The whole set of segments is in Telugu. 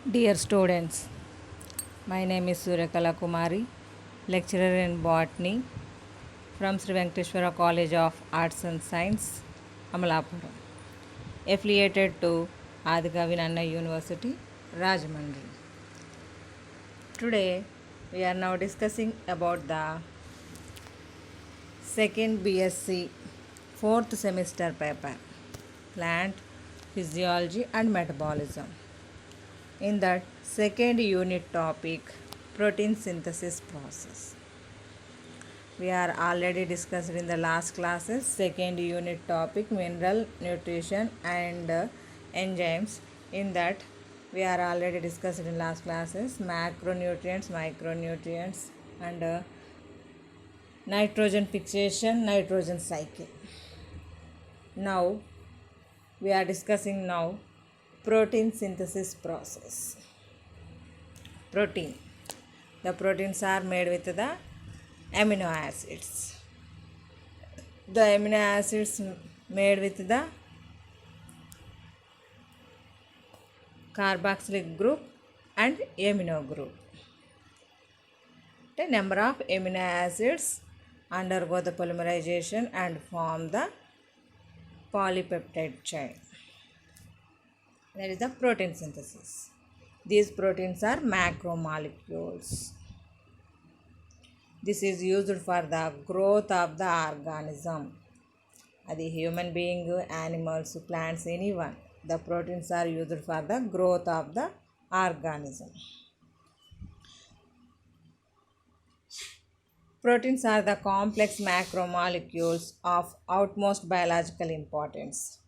Dear students, my name is Suryakala Kumari, lecturer in botany from Sri Venkateshwara College of Arts and Science, Amalapuram, affiliated to Adikavi Nanna University, Rajahmundry. Today, we are now discussing about the second BSc fourth semester paper, Plant Physiology and Metabolism. In that second unit topic, protein synthesis process. We are already discussed in the last classes second unit topic, mineral nutrition and enzymes. In that we are already discussed in last classes macronutrients, micronutrients and nitrogen fixation, nitrogen cycle. Now we are discussing now protein synthesis process. Protein. The proteins are made with the amino acids. The amino acids made with the carboxylic group and amino group. The number of amino acids undergo the polymerization and form the polypeptide chain. That is the protein synthesis. These proteins are macromolecules. This is used for the growth of the organism. The human being, animals, plants, anyone. The proteins are used for the growth of the organism. Proteins are the complex macromolecules of utmost biological importance.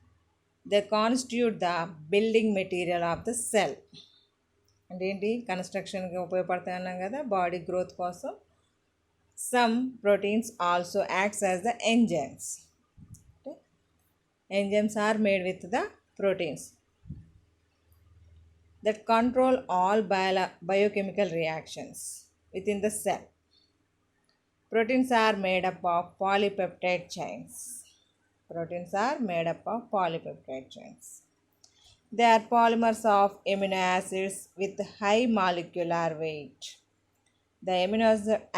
They constitute the building material of the cell. అంటే ఏంటి కన్స్ట్రక్షన్కి ఉపయోగపడతాయి అన్నాం కదా బాడీ గ్రోత్ కోసం. Some proteins also acts as the enzymes. Enzymes are made with the proteins that control all biochemical reactions within the cell. Proteins are made up of polypeptide chains. Proteins are made up of polypeptide chains. They are polymers of amino acids with high molecular weight. The amino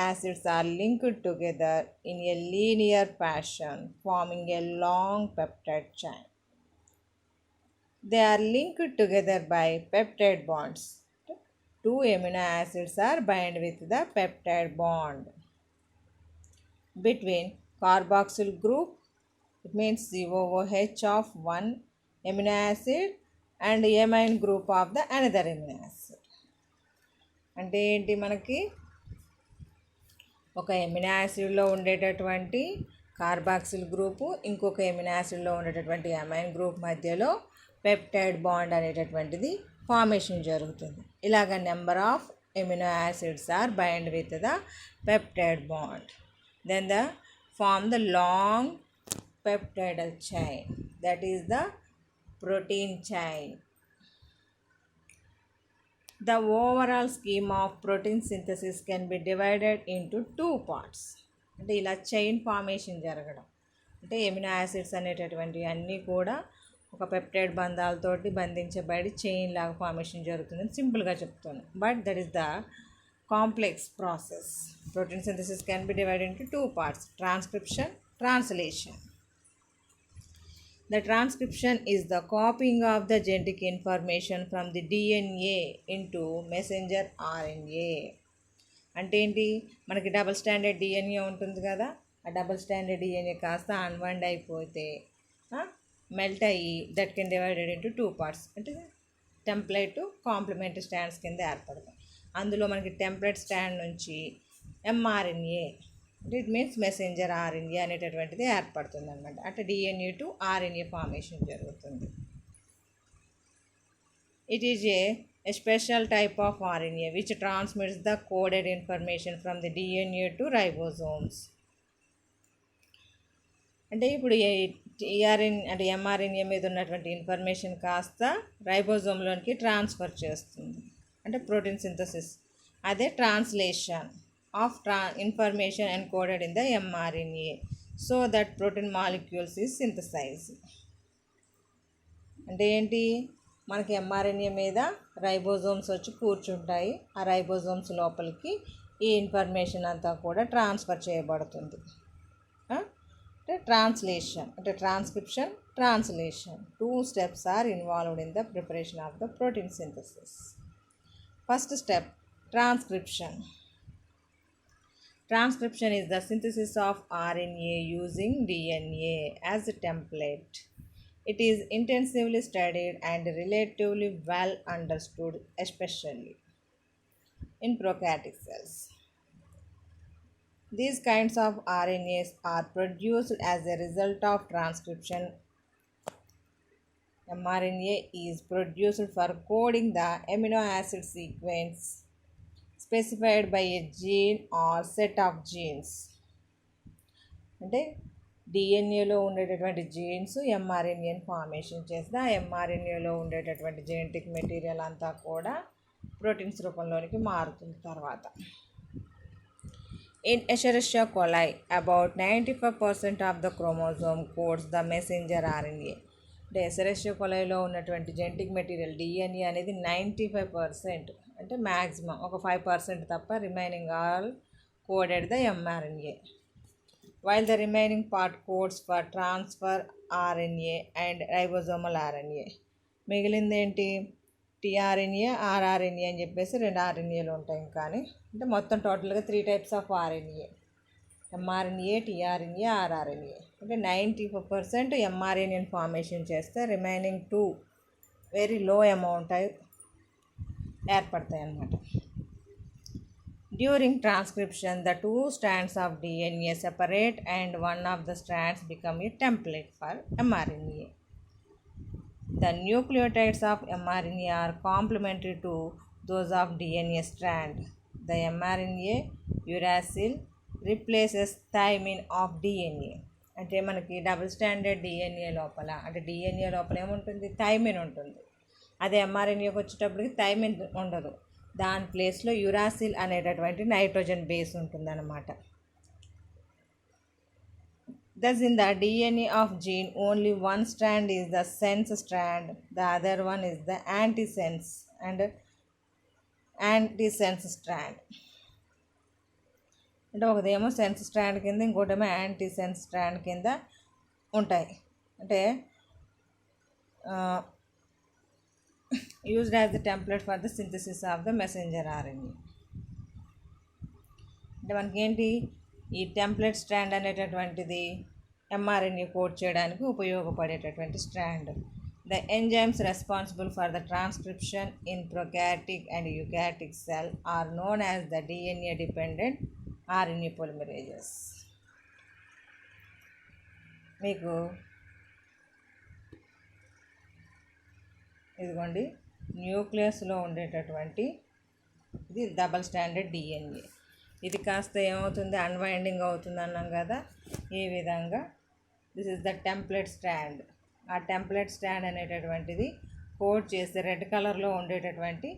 acids are linked together in a linear fashion, forming a long peptide chain. They are linked together by peptide bonds. Two amino acids are bound with the peptide bond between carboxyl group, it means COOH of one amino acid and amine group of the another amino acid. అంటే ఏంటి మనకి ఒక ఎమినో యాసిడ్లో ఉండేటటువంటి కార్బాక్సిల్ గ్రూపు ఇంకొక ఎమినో యాసిడ్లో ఉండేటటువంటి అమైన్ గ్రూప్ మధ్యలో పెప్టైడ్ బాండ్ అనేటటువంటిది ఫార్మేషన్ జరుగుతుంది. ఇలాగ number of amino acids are bind with the peptide bond. Then the form the long peptidal chain, that is the protein chain. The overall scheme of protein synthesis can be divided into two parts. అంటే ఇలా చైన్ ఫార్మేషన్ జరగడం అంటే ఎమినో యాసిడ్స్ అనేటటువంటి అన్నీ కూడా ఒక పెప్టైడ్ బంధాలతోటి బంధించబడి చైన్ లాగా ఫార్మేషన్ జరుగుతుందని సింపుల్గా చెప్తాను. But that is the complex process. Protein synthesis can be divided into two parts: transcription, translation. The transcription is the copying of the genetic information from the DNA into messenger RNA. అంటే ఏంటి మనకి డబుల్ స్టాండర్డ్ డిఎన్ఏ ఉంటుంది కదా, ఆ డబుల్ స్టాండర్డ్ డిఎన్ఏ కాస్త అన్వైండ్ అయిపోతే మెల్ట్ అయ్యి that can divided into two parts అంటే టెంప్లెట్ కాంప్లిమెంటరీ స్టాండ్స్ కింద ఏర్పడతాయి. అందులో మనకి టెంప్లెట్ స్టాండ్ నుంచి ఎంఆర్ఎన్ఏ అంటే ఇట్ మీన్స్ మెసెంజర్ ఆర్ఎన్ఏ అనేటటువంటిది ఏర్పడుతుంది అనమాట. అంటే డిఎన్ఏ టు ఆర్ఎన్ఏ ఫార్మేషన్ జరుగుతుంది. It is a special type of RNA which transmits the coded information from the DNA to ribosomes. అంటే ఇప్పుడు టీఆర్ఎన్ అంటే ఎంఆర్ఎన్ఏ మీద ఉన్నటువంటి ఇన్ఫర్మేషన్ కాస్త రైబోజోమ్లోనికి ట్రాన్స్ఫర్ చేస్తుంది. అంటే ప్రోటీన్ సింథసిస్. అదే translation of information encoded in the mRNA so that protein molecules is synthesise. అంటే ఏంటి మనకి ఎంఆర్ఎన్ఏ మీద రైబోజోమ్స్ వచ్చి కూర్చుంటాయి. ఆ రైబోజోమ్స్ లోపలికి ఈ ఇన్ఫర్మేషన్ అంతా కూడా ట్రాన్స్ఫర్ చేయబడుతుంది. అంటే ట్రాన్స్లేషన్, అంటే transcription, translation. 2 steps are involved in the preparation of the protein synthesis. First step, transcription. Transcription is the synthesis of RNA using DNA as a template. It is intensively studied and relatively well understood, especially in prokaryotic cells. These kinds of RNAs are produced as a result of transcription. mRNA is produced for coding the amino acid sequence specified by a gene or set of genes. అంటే డిఎన్ఏలో ఉండేటటువంటి జీన్స్ ఎంఆర్ఎన్ఏని ఫార్మేషన్ చేస్తే ఆ ఎంఆర్ఎన్ఏలో ఉండేటటువంటి జెనెటిక్ మెటీరియల్ అంతా కూడా ప్రోటీన్స్ రూపంలోనికి మారుతుంది తర్వాత. In Escherichia coli, about 95% of the chromosome codes the messenger RNA. అంటే ఎషెరిషియా కొలైలో ఉన్నటువంటి జెనెటిక్ మెటీరియల్ డిఎన్ఏ అనేది 95%, అంటే మ్యాక్సిమం ఒక 5% తప్ప remaining all coded the mRNA. While the remaining part codes for transfer RNA and ribosomal RNA. మిగిలింది ఏంటి? టీఆర్ఎన్ఏ, ఆర్ఆర్ఎన్ఏ అని చెప్పేసి 2 ఆర్ఎన్ఏలు ఉంటాయి. కానీ అంటే మొత్తం టోటల్గా 3 types of RNA, mRNA, tRNA, rRNA. అంటే 95% ఎంఆర్ఎన్ఏని ఫార్మేషన్ చేస్తే రిమైనింగ్ 2 వెరీ లో అమౌంట్ ఏర్పడతాయి అన్నమాట. During transcription, the 2 strands of DNA separate and one of the strands become a template for mRNA. The nucleotides of mRNA are complementary to those of DNA strand. The mRNA uracil replaces thymine of DNA. అంటే మనకి డబుల్ స్టాండర్డ్ డిఎన్ఏ లోపల, అంటే డిఎన్ఏ లోపల ఏముంటుంది? థైమిన్ ఉంటుంది. అదే ఎంఆర్ఎన్ఏకి వచ్చేటప్పటికి థైమిన్ ఉండదు. దాని ప్లేస్లో యురాసిల్ అనేటటువంటి నైట్రోజన్ బేస్ ఉంటుందన్నమాట. Thus in the DNA of gene, only one strand is the sense strand, the other one is the antisense strand. అంటే ఒకదేమో సెన్స్ స్ట్రాండ్ కింద, ఇంకోటేమో యాంటీసెన్స్ స్ట్రాండ్ కింద ఉంటాయి. అంటే used as the template for the synthesis of the messenger RNA. అంటే మనకి ఏంటి ఈ టెంప్లెట్ స్ట్రాండ్ అనేటటువంటిది ఎంఆర్ఎన్ఏ కోడ్ చేయడానికి ఉపయోగపడేటటువంటి strand. The enzymes responsible for the transcription in prokaryotic and eukaryotic cell are known as the DNA dependent RNA polymerases. మీకు ఇదిగోండి న్యూక్లియస్లో ఉండేటటువంటి ఇది డబల్ స్టాండర్డ్ డిఎన్ఏ. ఇది కాస్త ఏమవుతుంది? అన్వైండింగ్ అవుతుంది అన్నాం కదా. ఈ విధంగా this is the template strand. ఆ టెంప్లెట్ స్ట్రాండ్ అనేటటువంటిది కోడ్ చేస్తే రెడ్ కలర్లో ఉండేటటువంటి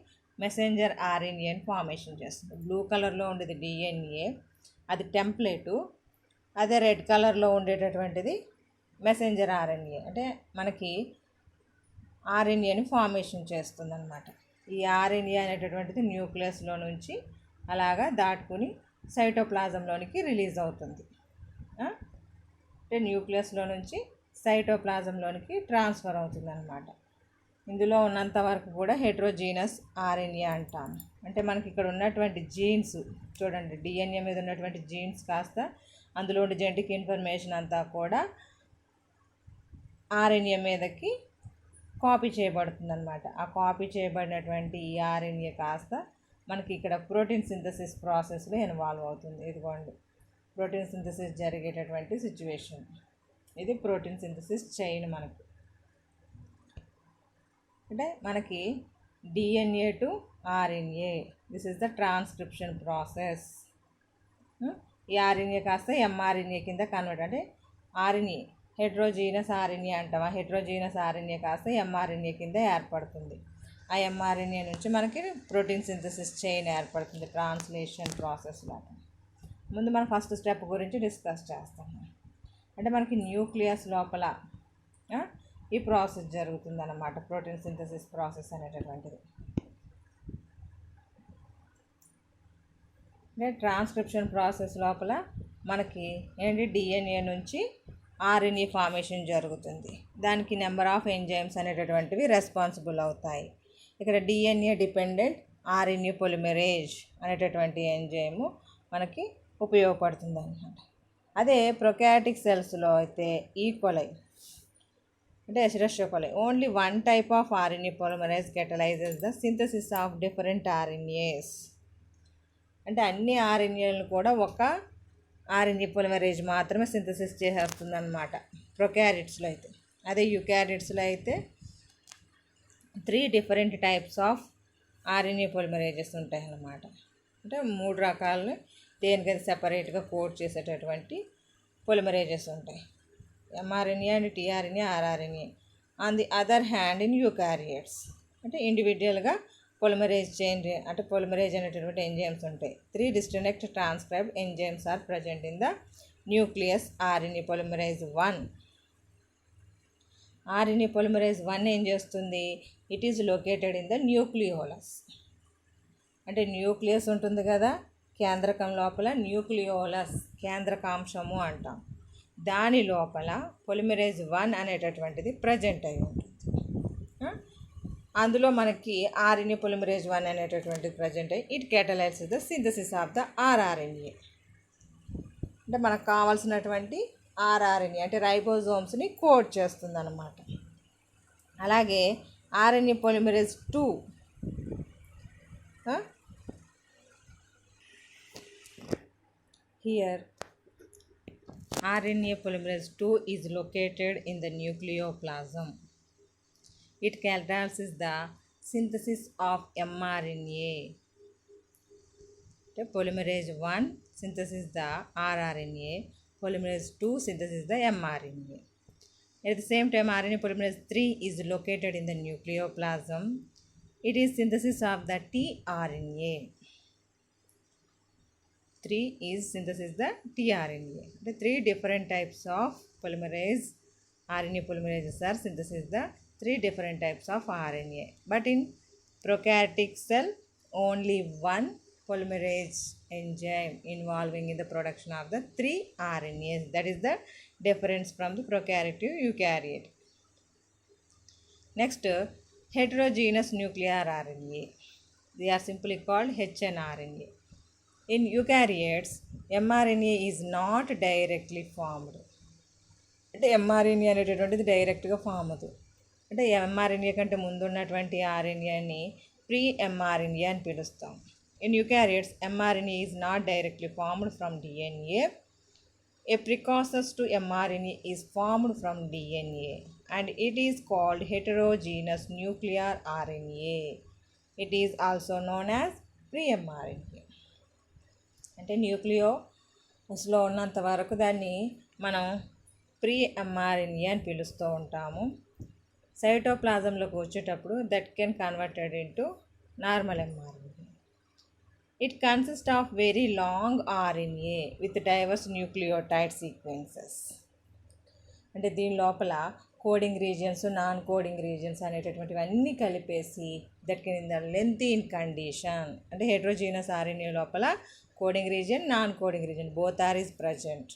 మెసెంజర్ ఆర్ఎన్ఏని ఫార్మేషన్ చేస్తుంది. బ్లూ కలర్లో ఉండేది డిఎన్ఏ, అది టెంప్లెటు. అదే రెడ్ కలర్లో ఉండేటటువంటిది మెసెంజర్ ఆర్ఎన్ఏ, అంటే మనకి ఆర్ఎన్ఏని ఫార్మేషన్ చేస్తుందన్నమాట. ఈ ఆర్ఎన్ఏ అనేటటువంటిది న్యూక్లియస్లో నుంచి అలాగా దాటుకుని సైటోప్లాజంలోనికి రిలీజ్ అవుతుంది. అంటే న్యూక్లియస్లో నుంచి సైటోప్లాజంలోనికి ట్రాన్స్ఫర్ అవుతుంది అన్నమాట. ఇందులో ఉన్నంత వరకు కూడా హెట్రోజీనస్ ఆర్ఎన్ఏ అంటాము. అంటే మనకి ఇక్కడ ఉన్నటువంటి జీన్స్ చూడండి, డిఎన్ఏ మీద ఉన్నటువంటి జీన్స్ కాస్త అందులో ఉండే జెనెటిక్ ఇన్ఫర్మేషన్ అంతా కూడా ఆర్ఎన్ఏ మీదకి కాపీ చేయబడుతుంది అనమాట. ఆ కాపీ చేయబడినటువంటి ఈ ఆర్ఎన్ఏ కాస్త మనకి ఇక్కడ ప్రోటీన్ సింథసిస్ ప్రాసెస్లో ఇన్వాల్వ్ అవుతుంది. ఇదిగోండి ప్రోటీన్ సింథసిస్ జరిగేటటువంటి సిచ్యువేషన్. ఇది ప్రోటీన్ సింథసిస్ చైన్. మనకు అంటే మనకి DNA to RNA, this is the transcription process. ఈ ఆర్ఎన్ఏ కాస్త ఎంఆర్ఎన్ఏ కింద కన్వర్ట్, అంటే ఆర్ఎన్ఏ హెట్రోజీనస్ ఆర్ఎన్ఏ అంటామా, హెట్రోజీనస్ ఆర్ఎన్ఏ కాస్త ఎంఆర్ఎన్ఏ కింద ఏర్పడుతుంది. ఆ ఎంఆర్ఎన్ఏ నుంచి మనకి ప్రోటీన్ సింథసిస్ చైన్ ఏర్పడుతుంది ట్రాన్స్లేషన్ ప్రాసెస్లో. ముందు మనం ఫస్ట్ స్టెప్ గురించి డిస్కస్ చేస్తాము. అంటే మనకి న్యూక్లియస్ లోపల ఈ ప్రాసెస్ జరుగుతుంది అన్నమాట, ప్రోటీన్ సింథసిస్ ప్రాసెస్ అనేటటువంటిది. అంటే ట్రాన్స్క్రిప్షన్ ప్రాసెస్ లోపల మనకి ఏంటి డిఎన్ఏ నుంచి ఆర్ఎన్ఏ ఫార్మేషన్ జరుగుతుంది. దానికి నెంబర్ ఆఫ్ ఎంజైమ్స్ అనేటటువంటివి రెస్పాన్సిబుల్ అవుతాయి. ఇక్కడ డిఎన్ఏ డిపెండెంట్ ఆర్ఎన్ఏ పొలిమెరేజ్ అనేటటువంటి ఎంజైమ్ మనకి ఉపయోగపడుతుంది అన్నమాట. అదే ప్రొకారియోటిక్ సెల్స్లో అయితే ఈక్వలై అంటే Escherichia coli only one type of RNA polymerase catalyses the synthesis of different RNAs. అంటే అన్ని ఆర్ఎన్ఏలను కూడా ఒక ఆర్ఎన్ఏ పొలిమరేజ్ మాత్రమే సింథసిస్ చేసేస్తుంది అన్నమాట ప్రొకారియోట్స్లో అయితే. అదే యూకారియోట్స్లో అయితే 3 డిఫరెంట్ టైప్స్ ఆఫ్ ఆర్ఎన్ఏ పొలిమరేజెస్ ఉంటాయి అన్నమాట. అంటే 3 రకాలని దేనికైతే సెపరేట్గా కోడ్ చేసేటటువంటి పొలిమరేజెస్ ఉంటాయి, mRNA and tRNA, rRNA. On the other hand in eukaryotes అంటే ఇండివిజువల్గా పొలిమరేజ్ చైన్ అంటే పొలిమరేజ్ అనేటటువంటి ఎంజైమ్స్ ఉంటాయి. 3 distinct transcribed enzymes are present in the nucleus RNA polymerase 1. RNA polymerase 1 ఏం చేస్తుంది? It is located in the nucleolus. అంటే న్యూక్లియస్ ఉంటుంది కదా కేంద్రకం లోపల, న్యూక్లియోలస్ కేంద్రకాంశము అంటాం. దాని లోపల పొలిమరేజ్ 1 అనేటటువంటిది ప్రజెంట్ అయి ఉంటుంది. అందులో మనకి ఆర్ఎన్ఏ పొలిమరేజ్ 1 అనేటటువంటిది ప్రజెంట్ అయ్యి it catalyses the synthesis of the rRNA. అంటే మనకు కావాల్సినటువంటి ఆర్ఆర్ఎన్ఏ అంటే రైబోజోమ్స్ని కోడ్ చేస్తుంది అన్నమాట. అలాగే RNA polymerase 2 here RNA polymerase 2 is located in the nucleoplasm. It catalyzes the synthesis of mRNA. The polymerase 1 synthesis the rRNA, polymerase 2 synthesis the mRNA. At the same time, RNA polymerase 3 is located in the nucleoplasm. It is synthesis of the tRNA. 3 is synthesis the tRNA. The 3 different types of polymerase RNA polymerases are synthesis the 3 different types of RNA. But in prokaryotic cell, only one polymerase enzyme involving in the production of the 3 RNAs. That is the difference from the prokaryote to eukaryote. Next, heterogeneous nuclear RNA. They are simply called hnRNA. In eukaryotes, mRNA is not directly formed. అంటే mRNA అనేటటువంటిది డైరెక్ట్గా ఫామ్ అవుతుంది. అంటే mRNA కంటే ముందు ఉన్నటువంటి ఆర్ఎన్ఏని ప్రీ mRNA అని పిలుస్తాం. In eukaryotes mRNA is not directly formed from DNA. A precursor to mRNA is formed from DNA and it is called heterogeneous nuclear RNA. It is also known as pre-mRNA. అంటే న్యూక్లియోస్లో ఉన్నంత వరకు దాన్ని మనం ప్రీ mRNA అని పిలుస్తూ ఉంటాము. సైటోప్లాజంలోకి వచ్చేటప్పుడు that can converted into normal mRNA. It consist of very long RNA with diverse nucleotide sequences. అంటే దీని లోపల coding regions, non coding regions అనేటటువంటివన్నీ కలిపేసి that can in the lengthy in condition. అంటే హెట్రోజీనస్ RNA లోపల coding region, non coding region both are is present.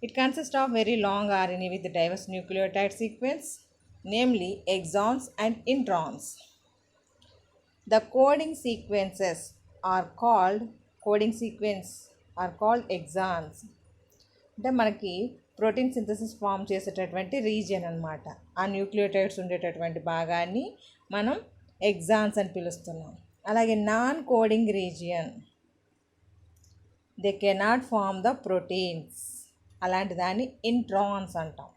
It consists of very long RNA with diverse nucleotide sequence, namely exons and introns. The coding sequences are called exons. అంటే మనకి ప్రోటీన్ సింథసిస్ ఫామ్ చేసేటటువంటి రీజియన్ అనమాట. ఆ న్యూక్లియోటైడ్స్ ఉండేటటువంటి భాగాన్ని మనం ఎగ్జాన్స్ అని పిలుస్తున్నాం. అలాగే non coding region, they cannot form the proteins, అలాంటి దాన్ని ఇంట్రాన్స్ అంటాం.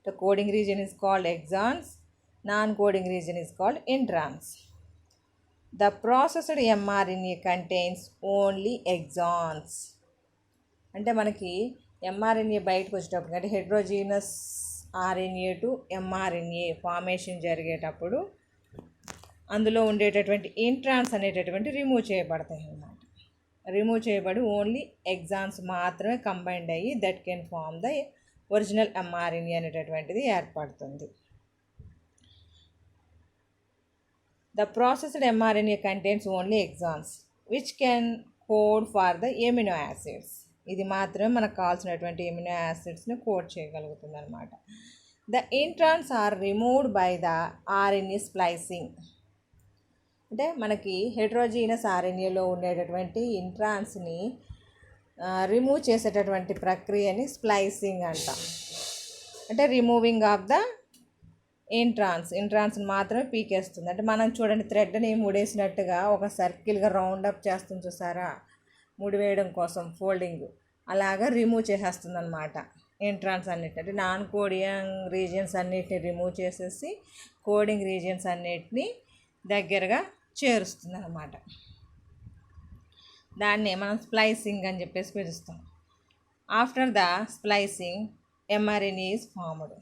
The coding region is called exons, non coding region is called introns. The processed mRNA contains only exons. అంటే మనకి mRNA బయటకు వచ్చేటప్పుడు అంటే heterogeneous RNA to mRNA formation జరిగేటప్పుడు అందులో ఉండేటటువంటి ఇంట్రాన్స్ అనేటటువంటి రిమూవ్ చేయబడతాయి అన్నమాట. రిమూవ్ చేయబడి ఓన్లీ ఎగ్జాన్స్ మాత్రమే కంబైన్డ్ అయ్యి that can form the original mRNA అనేటటువంటిది ఏర్పడుతుంది. The processed mRNA contains only exons which can code for the amino acids. ఇది మాత్రమే మనకు కావాల్సినటువంటి ఎమినో యాసిడ్స్ని కోడ్ చేయగలుగుతుంది అనమాట. The introns are removed by the RNA splicing. అంటే మనకి హెట్రోజీనస్ ఆర్ఎన్ఏలో ఉండేటటువంటి ఇంట్రాన్స్ని రిమూవ్ చేసేటటువంటి ప్రక్రియని స్ప్లైసింగ్ అంటాం. అంటే రిమూవింగ్ ఆఫ్ ద ఇంట్రాన్స్ని మాత్రమే పీకేస్తుంది. అంటే మనం చూడండి థ్రెడ్ని ముడేసినట్టుగా ఒక సర్కిల్గా రౌండప్ చేస్తుంది చూసారా, ముడివేయడం కోసం ఫోల్డింగ్, అలాగా రిమూవ్ చేసేస్తుంది అనమాట ఇంట్రాన్స్ అన్నిటి. అంటే నాన్ కోడింగ్ రీజియన్స్ అన్నిటిని రిమూవ్ చేసేసి కోడింగ్ రీజియన్స్ అన్నిటిని దగ్గరగా చేరుస్తుంది అనమాట. దాన్ని మనం స్ప్లైసింగ్ అని చెప్పేసి పిలుస్తాం. After the splicing mRNA is formed.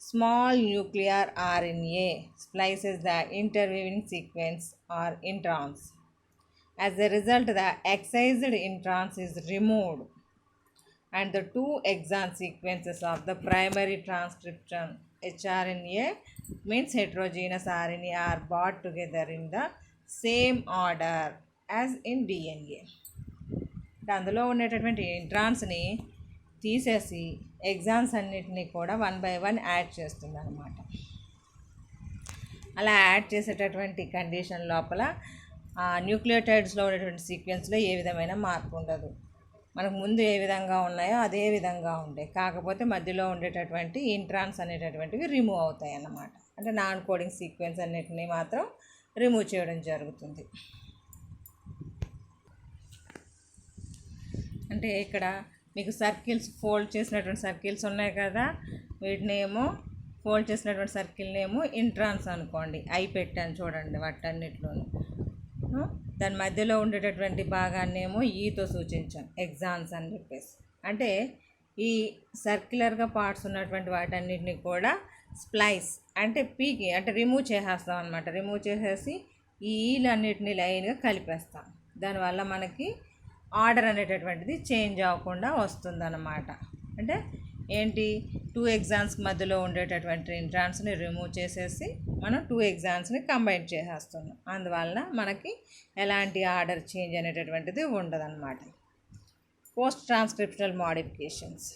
Small nuclear RNA splices the interweaving sequence or introns. As a result, the excised introns is removed and the 2 exon sequences of the primary transcription HRNA means heterogeneous RNA are brought together in the same order as in DNA. అందులో ఉండేటటువంటి ఇంట్రాన్స్ని తీసేసి ఎగ్జామ్స్ అన్నిటినీ కూడా 1 by 1 యాడ్ చేస్తుంది అనమాట. అలా యాడ్ చేసేటటువంటి కండిషన్ లోపల న్యూక్లియోటైడ్స్లో ఉండేటువంటి సీక్వెన్స్లో ఏ విధమైన మార్పు ఉండదు. మనకు ముందు ఏ విధంగా ఉన్నాయో అదే విధంగా ఉంటాయి, కాకపోతే మధ్యలో ఉండేటటువంటి ఇంట్రాన్స్ అనేటటువంటివి రిమూవ్ అవుతాయి అన్నమాట. అంటే నాన్ కోడింగ్ సీక్వెన్స్ అన్నిటినీ మాత్రం రిమూవ్ చేయడం జరుగుతుంది. అంటే ఇక్కడ మీకు సర్కిల్స్ ఫోల్డ్ చేసినటువంటి సర్కిల్స్ ఉన్నాయి కదా, వీటినేమో ఫోల్డ్ చేసినటువంటి సర్కిల్నేమో ఇంట్రాన్స్ అనుకోండి, అయి పెట్టాను చూడండి వాటన్నిటిలోనూ. దాని మధ్యలో ఉండేటటువంటి భాగాన్నేమో ఈతో సూచించాం ఎగ్జాన్స్ అని చెప్పేసి. అంటే ఈ సర్క్యులర్గా పార్ట్స్ ఉన్నటువంటి వాటన్నిటిని కూడా స్ప్లైస్ అంటే పీకి అంటే రిమూవ్ చేసేస్తాం అనమాట. రిమూవ్ చేసేసి ఈ ఈలన్నిటిని లైన్గా కలిపేస్తాం. దానివల్ల మనకి ఆర్డర్ అనేటటువంటిది చేంజ్ అవ్వకుండా వస్తుందన్నమాట. అంటే ఏంటి, 2 ఎగ్జామ్స్కి మధ్యలో ఉండేటటువంటి ఇంట్రాన్స్ని రిమూవ్ చేసేసి మనం 2 ఎగ్జామ్స్ని కంబైన్ చేసేస్తున్నాం. అందువలన మనకి ఎలాంటి ఆర్డర్ చేంజ్ అనేటటువంటిది ఉండదన్నమాట. పోస్ట్ ట్రాన్స్క్రిప్షనల్ మోడిఫికేషన్స్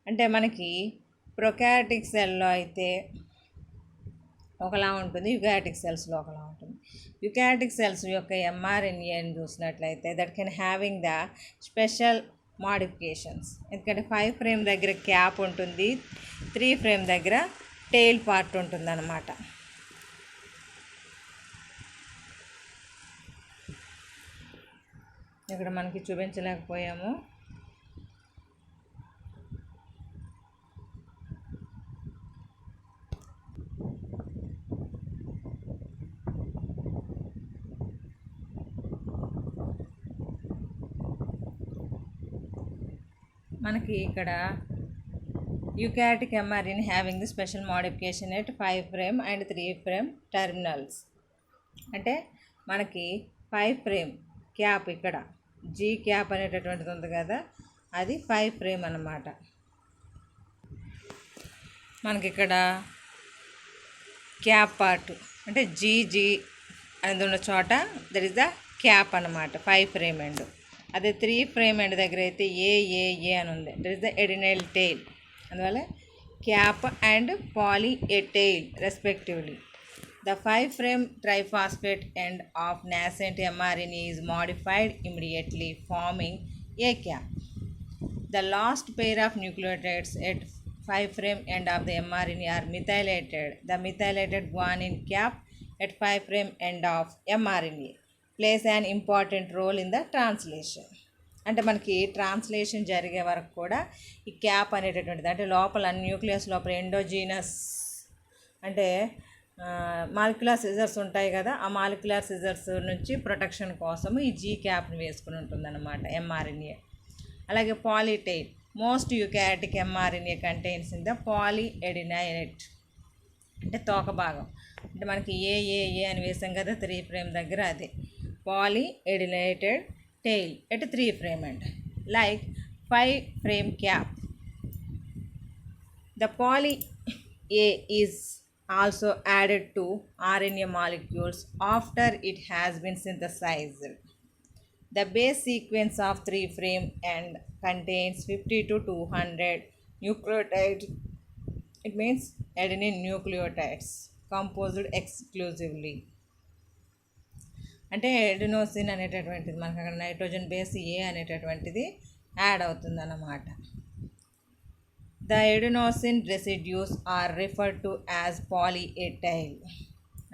అంటే మనకి ప్రొకారియోటిక్ సెల్లో అయితే ఒకలా ఉంటుంది, యుకారియోటిక్ సెల్స్లో ఒకలా ఉంటుంది. యుకారియోటిక్ సెల్స్ యొక్క ఎంఆర్ఎన్ఏని చూసినట్లయితే that can having the special modifications. ఎందుకంటే 5 frame దగ్గర క్యాప్ ఉంటుంది, 3 frame దగ్గర టెయిల్ పార్ట్ ఉంటుంది అన్నమాట. ఇక్కడ మనకి చూపించలేకపోయాము. మనకి ఇక్కడ eukaryotic mRNA having the special modification at 5 frame and 3 frame terminals. అంటే మనకి 5 frame క్యాప్ ఇక్కడ జీ క్యాప్ అనేటటువంటిది ఉంది కదా, అది 5 frame అన్నమాట. మనకి ఇక్కడ క్యాప్ పార్ట్ అంటే జీజీ అనేది ఉన్న చోట దట్ ఈస్ ద క్యాప్ అన్నమాట 5 frame ఎండ్. అదే 3 frame ఎండ్ దగ్గర అయితే ఏ అని ఉంది, that is the adenyl tail. అందువల్ల cap and poly A tail respectively. The 5 frame triphosphate end of nascent mRNA is modified immediately, forming a cap. The last pair of nucleotides at 5 frame end of the mRNA are methylated. The methylated guanine cap at 5 frame end of mRNA plays an important role in the translation. అంటే మనకి ట్రాన్స్లేషన్ జరిగే వరకు కూడా ఈ క్యాప్ అనేటటువంటిది అంటే లోపల న్యూక్లియస్ లోపల ఎండోజీనస్ అంటే మాలిక్యులర్ సిజర్స్ ఉంటాయి కదా, ఆ మాలిక్యులర్ సిజర్స్ నుంచి ప్రొటెక్షన్ కోసం ఈ జీ క్యాప్ని వేసుకుని ఉంటుందన్నమాట ఎంఆర్ఎన్ఏ. అలాగే poly tail most eukaryotic mRNA contains in the polyadenylate అంటే తోక భాగం. అంటే మనకి ఏ అని వేసాం కదా 3 frame దగ్గర, అదే polyadenilated tail at 3 frame end like 5 frame cap The poly A is also added to RNA molecules after it has been synthesized. The base sequence of 3' end contains 50 to 200 nucleotides. It means adenine nucleotides composed exclusively. అంటే ఎడినోసిన్ అనేటటువంటిది మనకు అక్కడ నైట్రోజన్ బేస్ ఏ అనేటటువంటిది యాడ్ అవుతుంది అన్నమాట. The adenosine residues are referred to as poly A tail.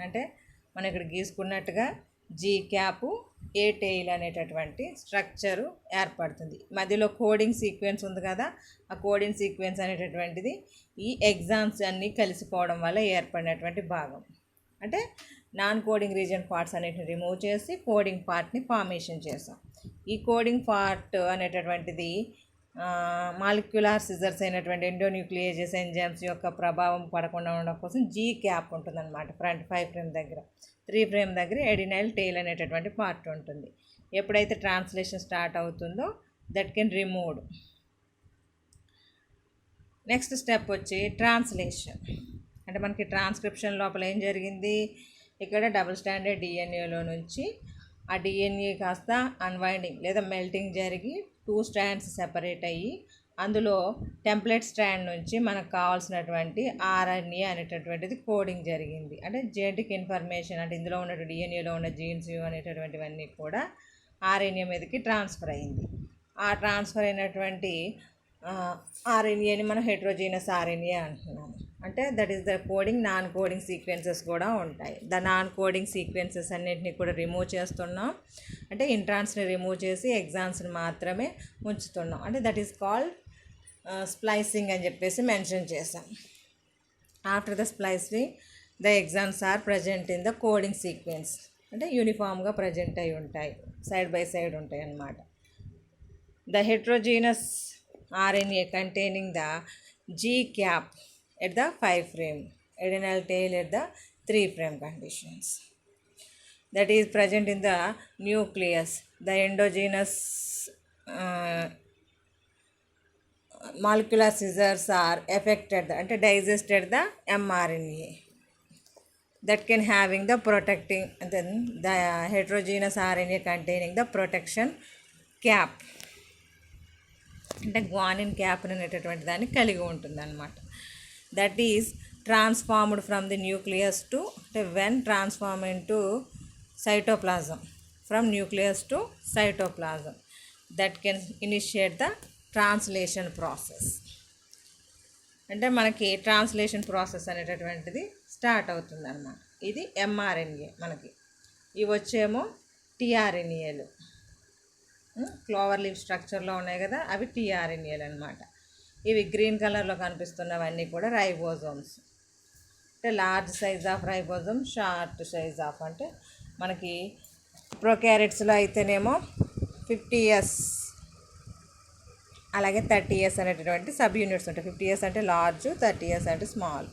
అంటే మనం ఇక్కడ గీసుకున్నట్టుగా జీ క్యాప్ ఏ టెయిల్ అనేటటువంటి స్ట్రక్చరు ఏర్పడుతుంది. మధ్యలో కోడింగ్ సీక్వెన్స్ ఉంది కదా, ఆ కోడింగ్ సీక్వెన్స్ అనేటటువంటిది ఈ ఎగ్జామ్స్ అన్నీ కలిసిపోవడం వల్ల ఏర్పడినటువంటి భాగం. అంటే నాన్ కోడింగ్ రీజన్ పార్ట్స్ అనేటివి రిమూవ్ చేసి కోడింగ్ పార్ట్ని ఫార్మేషన్ చేసాం. ఈ కోడింగ్ పార్ట్ అనేటటువంటిది మాలిక్యులార్ సిజర్స్ అయినటువంటి ఎండోన్యూక్లియేజెస్ ఎంజైమ్స్ యొక్క ప్రభావం పడకుండా ఉండడం కోసం జీ క్యాప్ ఉంటుందన్నమాట. ఫ్రంట్ 5' దగ్గర 3' దగ్గర ఎడినైల్ టెయిల్ అనేటటువంటి పార్ట్ ఉంటుంది. ఎప్పుడైతే ట్రాన్స్లేషన్ స్టార్ట్ అవుతుందో that can removed. Next step వచ్చి ట్రాన్స్లేషన్. అంటే మనకి ట్రాన్స్క్రిప్షన్ లోపల ఏం జరిగింది, ఇక్కడ డబుల్ స్టాండర్డ్ డిఎన్ఏలో నుంచి ఆ డిఎన్ఏ కాస్త అన్వైండింగ్ లేదా మెల్టింగ్ జరిగి 2 స్ట్రాండ్స్ సెపరేట్ అయ్యి అందులో టెంప్లెట్ స్ట్రాండ్ నుంచి మనకు కావాల్సినటువంటి ఆర్ఎన్ఏ అనేటటువంటిది కోడింగ్ జరిగింది. అంటే జెనెటిక్ ఇన్ఫర్మేషన్ అంటే ఇందులో ఉన్న డిఎన్ఏలో ఉన్న జీన్స్ అనేటటువంటివన్నీ కూడా ఆర్ఎన్ఏ మీదకి ట్రాన్స్ఫర్ అయింది. ఆ ట్రాన్స్ఫర్ అయినటువంటి ఆర్ఎన్ఏని మనం హెట్రోజీనస్ ఆర్ఎన్ఏ అంటున్నాము. అంటే that is the coding. Non coding sequences కూడా ఉంటాయి. ద నాన్ కోడింగ్ సీక్వెన్సెస్ అన్నింటినీ కూడా రిమూవ్ చేస్తున్నాం. అంటే ఇంట్రాన్స్ని రిమూవ్ చేసి ఎగ్జామ్స్ని మాత్రమే ఉంచుతున్నాం. అంటే దట్ ఈస్ కాల్డ్ స్ప్లైసింగ్ అని చెప్పేసి మెన్షన్ చేసాం. After the splicing the exons are present in the coding sequence. అంటే యూనిఫామ్గా ప్రజెంట్ అయి ఉంటాయి, సైడ్ బై సైడ్ ఉంటాయి అన్నమాట. The heterogeneous RNA containing the G cap at the 5', adenine tail at the 3' conditions. That is present in the nucleus. The endogenous molecular scissors are affected and digested the mRNA. That can having the protecting, and then the heterogeneous RNA containing the protection cap. అంటే గ్వానిన్ క్యాప్ అనేటటువంటి దాన్ని కలిగి ఉంటుంది అన్నమాట. That is transformed from the nucleus to, అంటే when transform into cytoplasm, from nucleus to cytoplasm, that can initiate the translation process. అంటే మనకి ట్రాన్స్లేషన్ ప్రాసెస్ అనేటటువంటిది స్టార్ట్ అవుతుంది అన్నమాట. ఇది ఎంఆర్ఎన్ఏ. మనకి ఇవి వచ్చేమో టీఆర్ఎన్ఏలు, క్లోవర్ లీవ్ స్ట్రక్చర్లో ఉన్నాయి కదా, అవి టీఆర్ఎన్ఏలు అనమాట. ఇవి గ్రీన్ కలర్లో కనిపిస్తున్నవన్నీ కూడా రైబోజోమ్స్. అంటే large size of ribosome, short size of. అంటే మనకి ప్రొకారియోట్స్లో అయితేనేమో 50S అలాగే 30S అనేటటువంటి సబ్ యూనిట్స్ ఉంటాయి. 50S అంటే లార్జ్, 30S అంటే స్మాల్.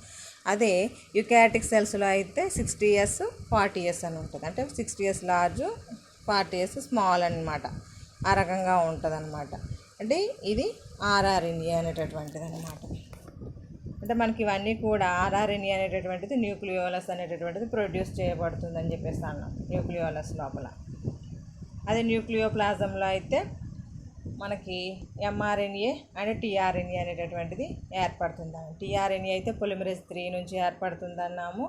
అదే యూకారియోటిక్ సెల్స్లో అయితే 60S 40S అని ఉంటుంది. అంటే 60S లార్జ్, 40S స్మాల్ అనమాట. ఆ రకంగా ఉంటుంది అనమాట. అంటే ఇది ఆర్ఆర్ఎన్ఏ అనేటటువంటిది అనమాట. అంటే మనకి ఇవన్నీ కూడా ఆర్ఆర్ఎన్ఏ అనేటటువంటిది న్యూక్లియోలస్ అనేటటువంటిది ప్రొడ్యూస్ చేయబడుతుందని చెప్పేసి అన్నాం న్యూక్లియోలస్ లోపల. అదే న్యూక్లియోప్లాజంలో అయితే మనకి ఎంఆర్ఎన్ఏ అండ్ టీఆర్ఎన్ఏ అనేటటువంటిది ఏర్పడుతుంది. టీఆర్ఎన్ఏ అయితే పొలిమరేజ్ 3 నుంచి ఏర్పడుతుంది అన్నాము.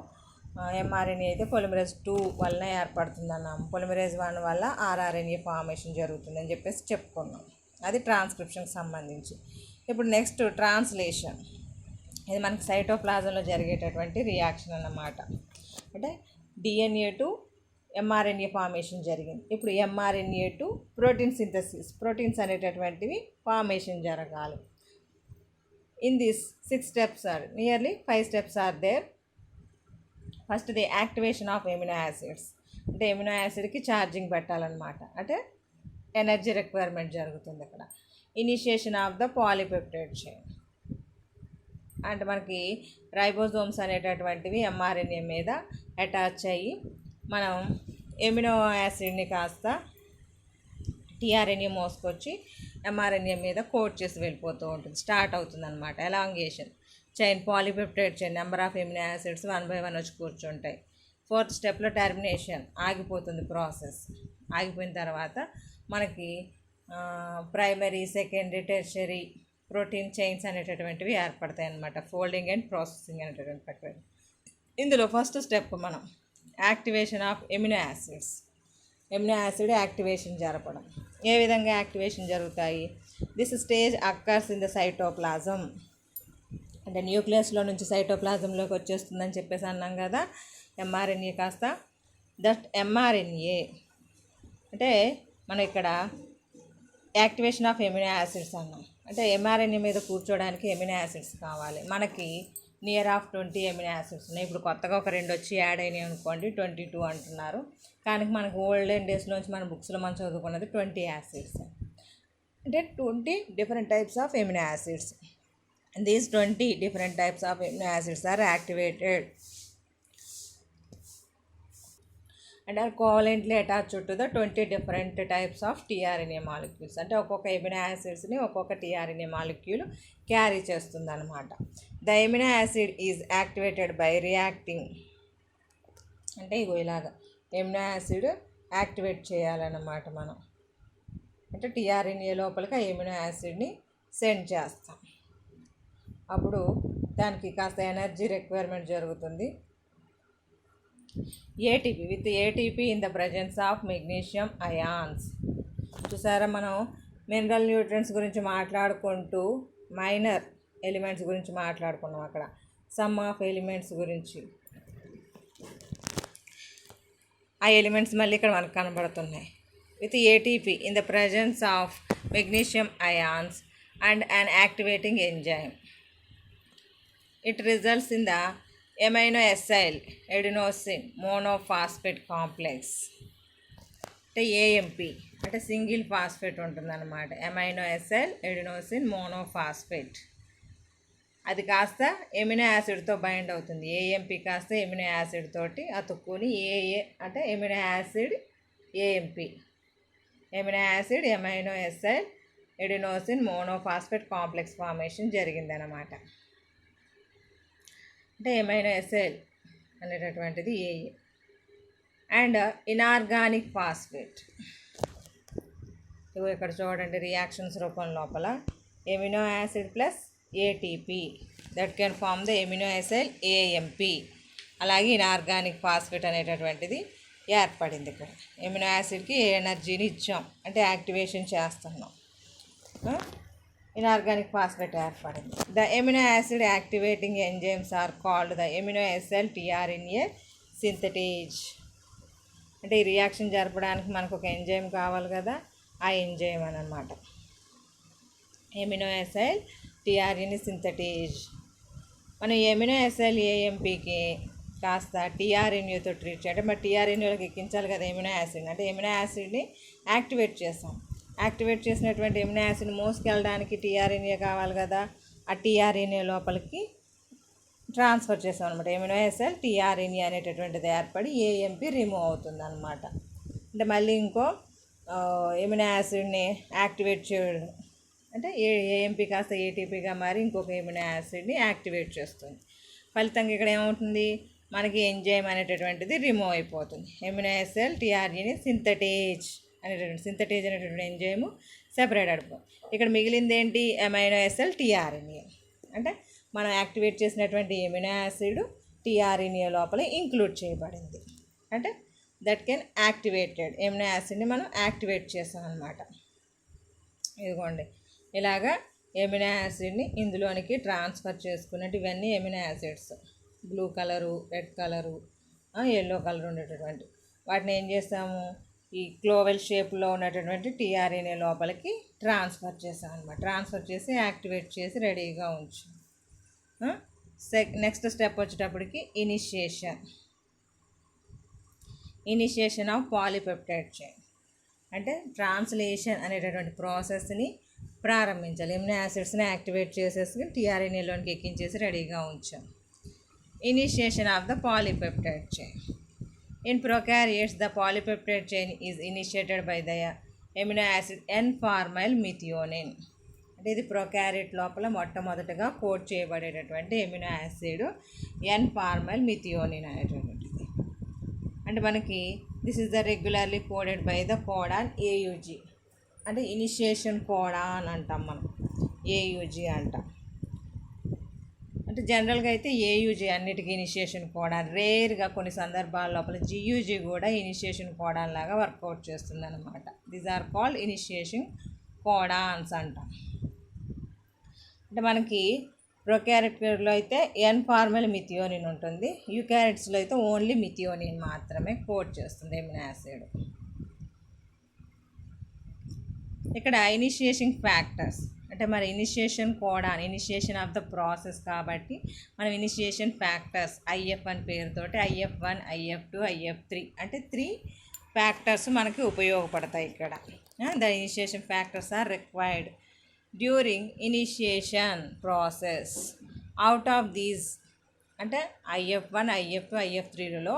ఎంఆర్ఎన్ఏ అయితే పొలిమరేజ్ 2 వలన ఏర్పడుతుంది అన్నాము. పొలిమరేజ్ 1 వల్ల ఆర్ఆర్ఎన్ఏ ఫార్మేషన్ జరుగుతుందని చెప్పేసి చెప్పుకున్నాం. అది ట్రాన్స్క్రిప్షన్కి సంబంధించి. ఇప్పుడు నెక్స్ట్ ట్రాన్స్లేషన్. ఇది మనకి సైటోప్లాజంలో జరిగేటటువంటి రియాక్షన్ అన్నమాట. అంటే డిఎన్ఏ టు ఎంఆర్ఎన్ఏ ఫార్మేషన్ జరిగింది. ఇప్పుడు mRNA to protein synthesis, proteins అనేటటువంటివి ఫార్మేషన్ జరగాలి. In this 6 steps are nearly 5 steps are there. First the activation of amino acids. అంటే ఎమినో యాసిడ్కి ఛార్జింగ్ పెట్టాలన్నమాట. అంటే ఎనర్జీ రిక్వైర్మెంట్ జరుగుతుంది ఇక్కడ. Initiation of the polypeptide chain. అంటే మనకి రైబోజోమ్స్ అనేటటువంటివి ఎంఆర్ఎన్ఏ మీద అటాచ్ అయ్యి మనం ఎమినో యాసిడ్ని కాస్త టీఆర్ఎన్ఏ మోసుకొచ్చి ఎంఆర్ఎన్ఏ మీద కోట్ చేసి వెళ్ళిపోతూ ఉంటుంది. స్టార్ట్ అవుతుంది అనమాట elongation. Chain polypeptide chain number of amino acids 1 by 1 వచ్చి కూర్చుంటాయి. 4th స్టెప్లో టర్మినేషన్, ఆగిపోతుంది ప్రాసెస్. ఆగిపోయిన తర్వాత మనకి primary, secondary, tertiary protein chains అనేటటువంటివి ఏర్పడతాయి అన్నమాట. ఫోల్డింగ్ అండ్ ప్రాసెసింగ్ అనేటటువంటి ప్రక్రియ. ఇందులో ఫస్ట్ స్టెప్ మనం activation of amino acids. Amino acid activation జరపడం. ఏ విధంగా యాక్టివేషన్ జరుగుతాయి? This stage occurs in the cytoplasm. అంటే న్యూక్లియస్లో నుంచి సైటోప్లాజంలోకి వచ్చేస్తుందని చెప్పేసి అన్నాం కదా. ఎంఆర్ఎన్ఏ కాస్త దట్ ఎంఆర్ఎన్ఏ అంటే మనం ఇక్కడ యాక్టివేషన్ ఆఫ్ ఎమినో యాసిడ్స్ అన్నాం. అంటే ఎంఆర్ఎన్ఏ మీద కూర్చోడానికి ఎమినో యాసిడ్స్ కావాలి. మనకి నియర్ ఆఫ్ 20 ఎమినో యాసిడ్స్ ఉన్నాయి. ఇప్పుడు కొత్తగా ఒక 2 వచ్చి యాడ్ అయినాయి అనుకోండి, 22 అంటున్నారు. కానీ మనకు ఓల్డెన్ డేస్లోంచి మన బుక్స్లో మనం చదువుకున్నది 20 యాసిడ్స్. అంటే 20 different types of amino acids. And these 20 different types of amino acids are activated and are covalently attached to the 20 different types of tRNA molecules. అంటే ఒక్కొక్క ఎమినో యాసిడ్స్ని ఒక్కొక్క tRNA మాలిక్యూల్ క్యారీ చేస్తుంది అనమాట. The amino acid is activated by reacting. అంటే ఇగో ఇలాగా ఎమినో యాసిడ్ యాక్టివేట్ చేయాలన్నమాట మనం. అంటే టీఆర్ఎన్ఏ లోపలికి ఆ ఎమినో యాసిడ్ని సెండ్ చేస్తాం. అప్పుడు దానికి కాస్త ఎనర్జీ రిక్వైర్మెంట్ జరుగుతుంది. ATP with ATP in the presence of magnesium ions. చూసారా, మనం మినరల్ న్యూట్రియంట్స్ గురించి మాట్లాడుకుంటూ మైనర్ ఎలిమెంట్స్ గురించి మాట్లాడుకున్నాం. అక్కడ సమ్ ఆఫ్ ఎలిమెంట్స్ గురించి, ఆ ఎలిమెంట్స్ మళ్ళీ ఇక్కడ మనకు కనబడుతున్నాయి. with ATP in the presence of magnesium ions and an activating enzyme. It results in the amino acyl adenosine monophosphate complex. అంటే ఏఎంపి అంటే సింగిల్ ఫాస్ఫేట్ ఉంటుందన్నమాట. Amino acyl adenosine monophosphate. అది కాస్త ఎమినో యాసిడ్తో బైండ్ అవుతుంది. ఏఎంపి కాస్త ఎమినో యాసిడ్ తోటి అతుక్కుని ఏఏ అంటే amino acid AMP. Amino acid amino acyl adenosine monophosphate complex formation జరిగిందనమాట. అంటే ఎమైనో అసైల్ అనేటటువంటిది ఏఏ. And inorganic phosphate. ఇవి ఇక్కడ చూడండి, రియాక్షన్స్ రూపం లోపల amino acid plus ATP that can form the amino acyl AMP. అలాగే ఇనార్గానిక్ ఫాస్ఫేట్ అనేటటువంటిది ఏర్పడింది. ఇక్కడ ఎమినో యాసిడ్కి ఎనర్జీని ఇచ్చాం, అంటే యాక్టివేషన్ చేస్తున్నాం. ఇనార్గానిక్ ఫాస్ఫేట్ ఏర్పడింది. The amino acid activating enzymes are called the amino acyl tRNA synthetase. అంటే ఈ రియాక్షన్ జరపడానికి మనకు ఒక ఎంజైమ్ కావాలి కదా, ఆ ఎంజైమ్ అనమాట ఎమినో అసైల్ టీఆర్ఎన్ఏ సింథటేజ్. మనం ఎమినో అసైల్ ఏఎంపీకి కాస్త టీఆర్ఎన్ఏతో ట్రీట్ చేయాలి. మరి టీఆర్ఎన్ఏలోకి ఎక్కించాలి కదా ఎమినో యాసిడ్. అంటే ఎమినో యాసిడ్ని యాక్టివేట్ చేస్తాం. యాక్టివేట్ చేసినటువంటి ఎమినో యాసిడ్ని మోసుకెళ్ళడానికి టీఆర్ఎన్ఏ కావాలి కదా, ఆ టీఆర్ఎన్ఏ లోపలికి ట్రాన్స్ఫర్ చేస్తాం అనమాట. ఎమినో అసైల్ టీఆర్ఎన్ఏ అనేటటువంటిది ఏర్పడి ఏఎంపీ రిమూవ్ అవుతుంది అనమాట. అంటే మళ్ళీ ఇంకో ఎమినో యాసిడ్ని యాక్టివేట్ చేయడం అంటే ఏఎంపీ కాస్త ఏటీపీగా మారి ఇంకొక ఎమినో యాసిడ్ని యాక్టివేట్ చేస్తుంది. ఫలితంగా ఇక్కడ ఏమవుతుంది, మనకి ఎంజైమ్ అనేటటువంటిది రిమూవ్ అయిపోతుంది. ఎమినో అసైల్ టీఆర్ఎన్ఏ సింథటేజ్ అనేటటువంటి ఎంజైము సెపరేట్ అయిపోతుంది. ఇక్కడ మిగిలింది ఏంటి, అమైనో అసైల్ టీఆర్ఎన్ఏ. అంటే మనం యాక్టివేట్ చేసినటువంటి ఎమినో యాసిడ్ టీఆర్ఎన్ఏ లోపల ఇంక్లూడ్ చేయబడింది. అంటే దట్ కెన్ యాక్టివేటెడ్ ఎమినో యాసిడ్ని మనం యాక్టివేట్ చేస్తాం అనమాట. ఇదిగోండి ఇలాగా ఎమినో యాసిడ్ని ఇందులోనికి ట్రాన్స్ఫర్ చేసుకున్నట్టు ఇవన్నీ amino acids blue colour, red colour, yellow colour ఉండేటటువంటి వాటిని ఏం చేస్తాము, ఈ క్లోవెల్ షేప్లో ఉన్నటువంటి టీఆర్ఎన్ఏ లోపలికి ట్రాన్స్ఫర్ చేసాం అనమాట. ట్రాన్స్ఫర్ చేసి యాక్టివేట్ చేసి రెడీగా ఉంచు. నెక్స్ట్ స్టెప్ వచ్చేటప్పటికి ఇనిషియేషన్ ఆఫ్ పాలీపెప్టైడ్ చైన్. అంటే ట్రాన్స్లేషన్ అనేటటువంటి ప్రాసెస్ని ప్రారంభించాలి. ఎమినో యాసిడ్స్ని యాక్టివేట్ చేసేసి టీఆర్ఎన్ఏలోనికి ఎక్కించేసి రెడీగా ఉంచాం. Initiation of the polypeptide chain. In prokaryotes, the polypeptide chain is initiated by the amino acid N-formyl methionine. అంటే ఇది ప్రొకారియోట్ లోపల మొట్టమొదటగా కోడ్ చేయబడేటటువంటి ఎమినో యాసిడ్ ఎన్ ఫార్మల్ మిథియోనిన్ అనేటటువంటిది. అంటే మనకి this is the regularly coded by the codon ఏయుజీ, అంటే ఇనిషియేషన్ కోడాన్ అంటాం మనం, ఏయుజీ అంటాం. అంటే జనరల్గా అయితే ఏయుజీ అన్నిటికీ ఇనిషియేషన్ కోడాన్, రేర్గా కొన్ని సందర్భాల లోపల జియుజీ కూడా ఇనిషియేషన్ కోడాన్ లాగా వర్కౌట్ చేస్తుంది అనమాట. These are called initiation codons అంటాం. అంటే మనకి ప్రొకారియోట్లో అయితే ఎన్ ఫార్మల్ మిథియోనిన్ ఉంటుంది, యూకారియోట్స్లో అయితే ఓన్లీ మిథియోనిన్ మాత్రమే కోడ్ చేస్తుంది ఎమినో యాసిడ్. ఇక్కడ ఇనిషియేషన్ ఫ్యాక్టర్స్ అంటే మరి initiation codon, initiation of the process కాబట్టి మనం ఇనిషియేషన్ ఫ్యాక్టర్స్ ఐఎఫ్ అని పేరుతోటి IF1, IF2, IF3 అంటే 3 ఫ్యాక్టర్స్ మనకి ఉపయోగపడతాయి ఇక్కడ. The initiation factors are required during initiation process. Out of these అంటే IF1, IF2, IF3లలో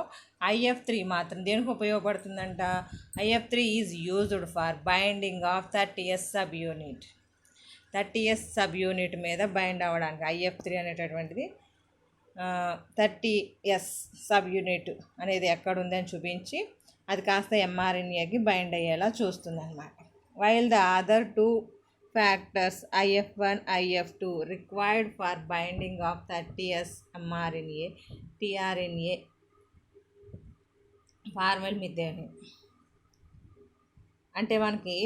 IF3 మాత్రం దేనికి ఉపయోగపడుతుందంట? IF3 is used for binding of 30S subunit. 30S subunit మీద బైండ్ అవ్వడానికి IF3 అనేటటువంటిది 30S సబ్ యూనిట్ అనేది ఎక్కడ ఉందని చూపించి అది కాస్త mRNAకి బైండ్ అయ్యేలా చూస్తుంది అనమాట. While the other 2 factors IF1, IF2 required for binding of 30S mRNA, tRNA, formal methionine. అంటే మనకి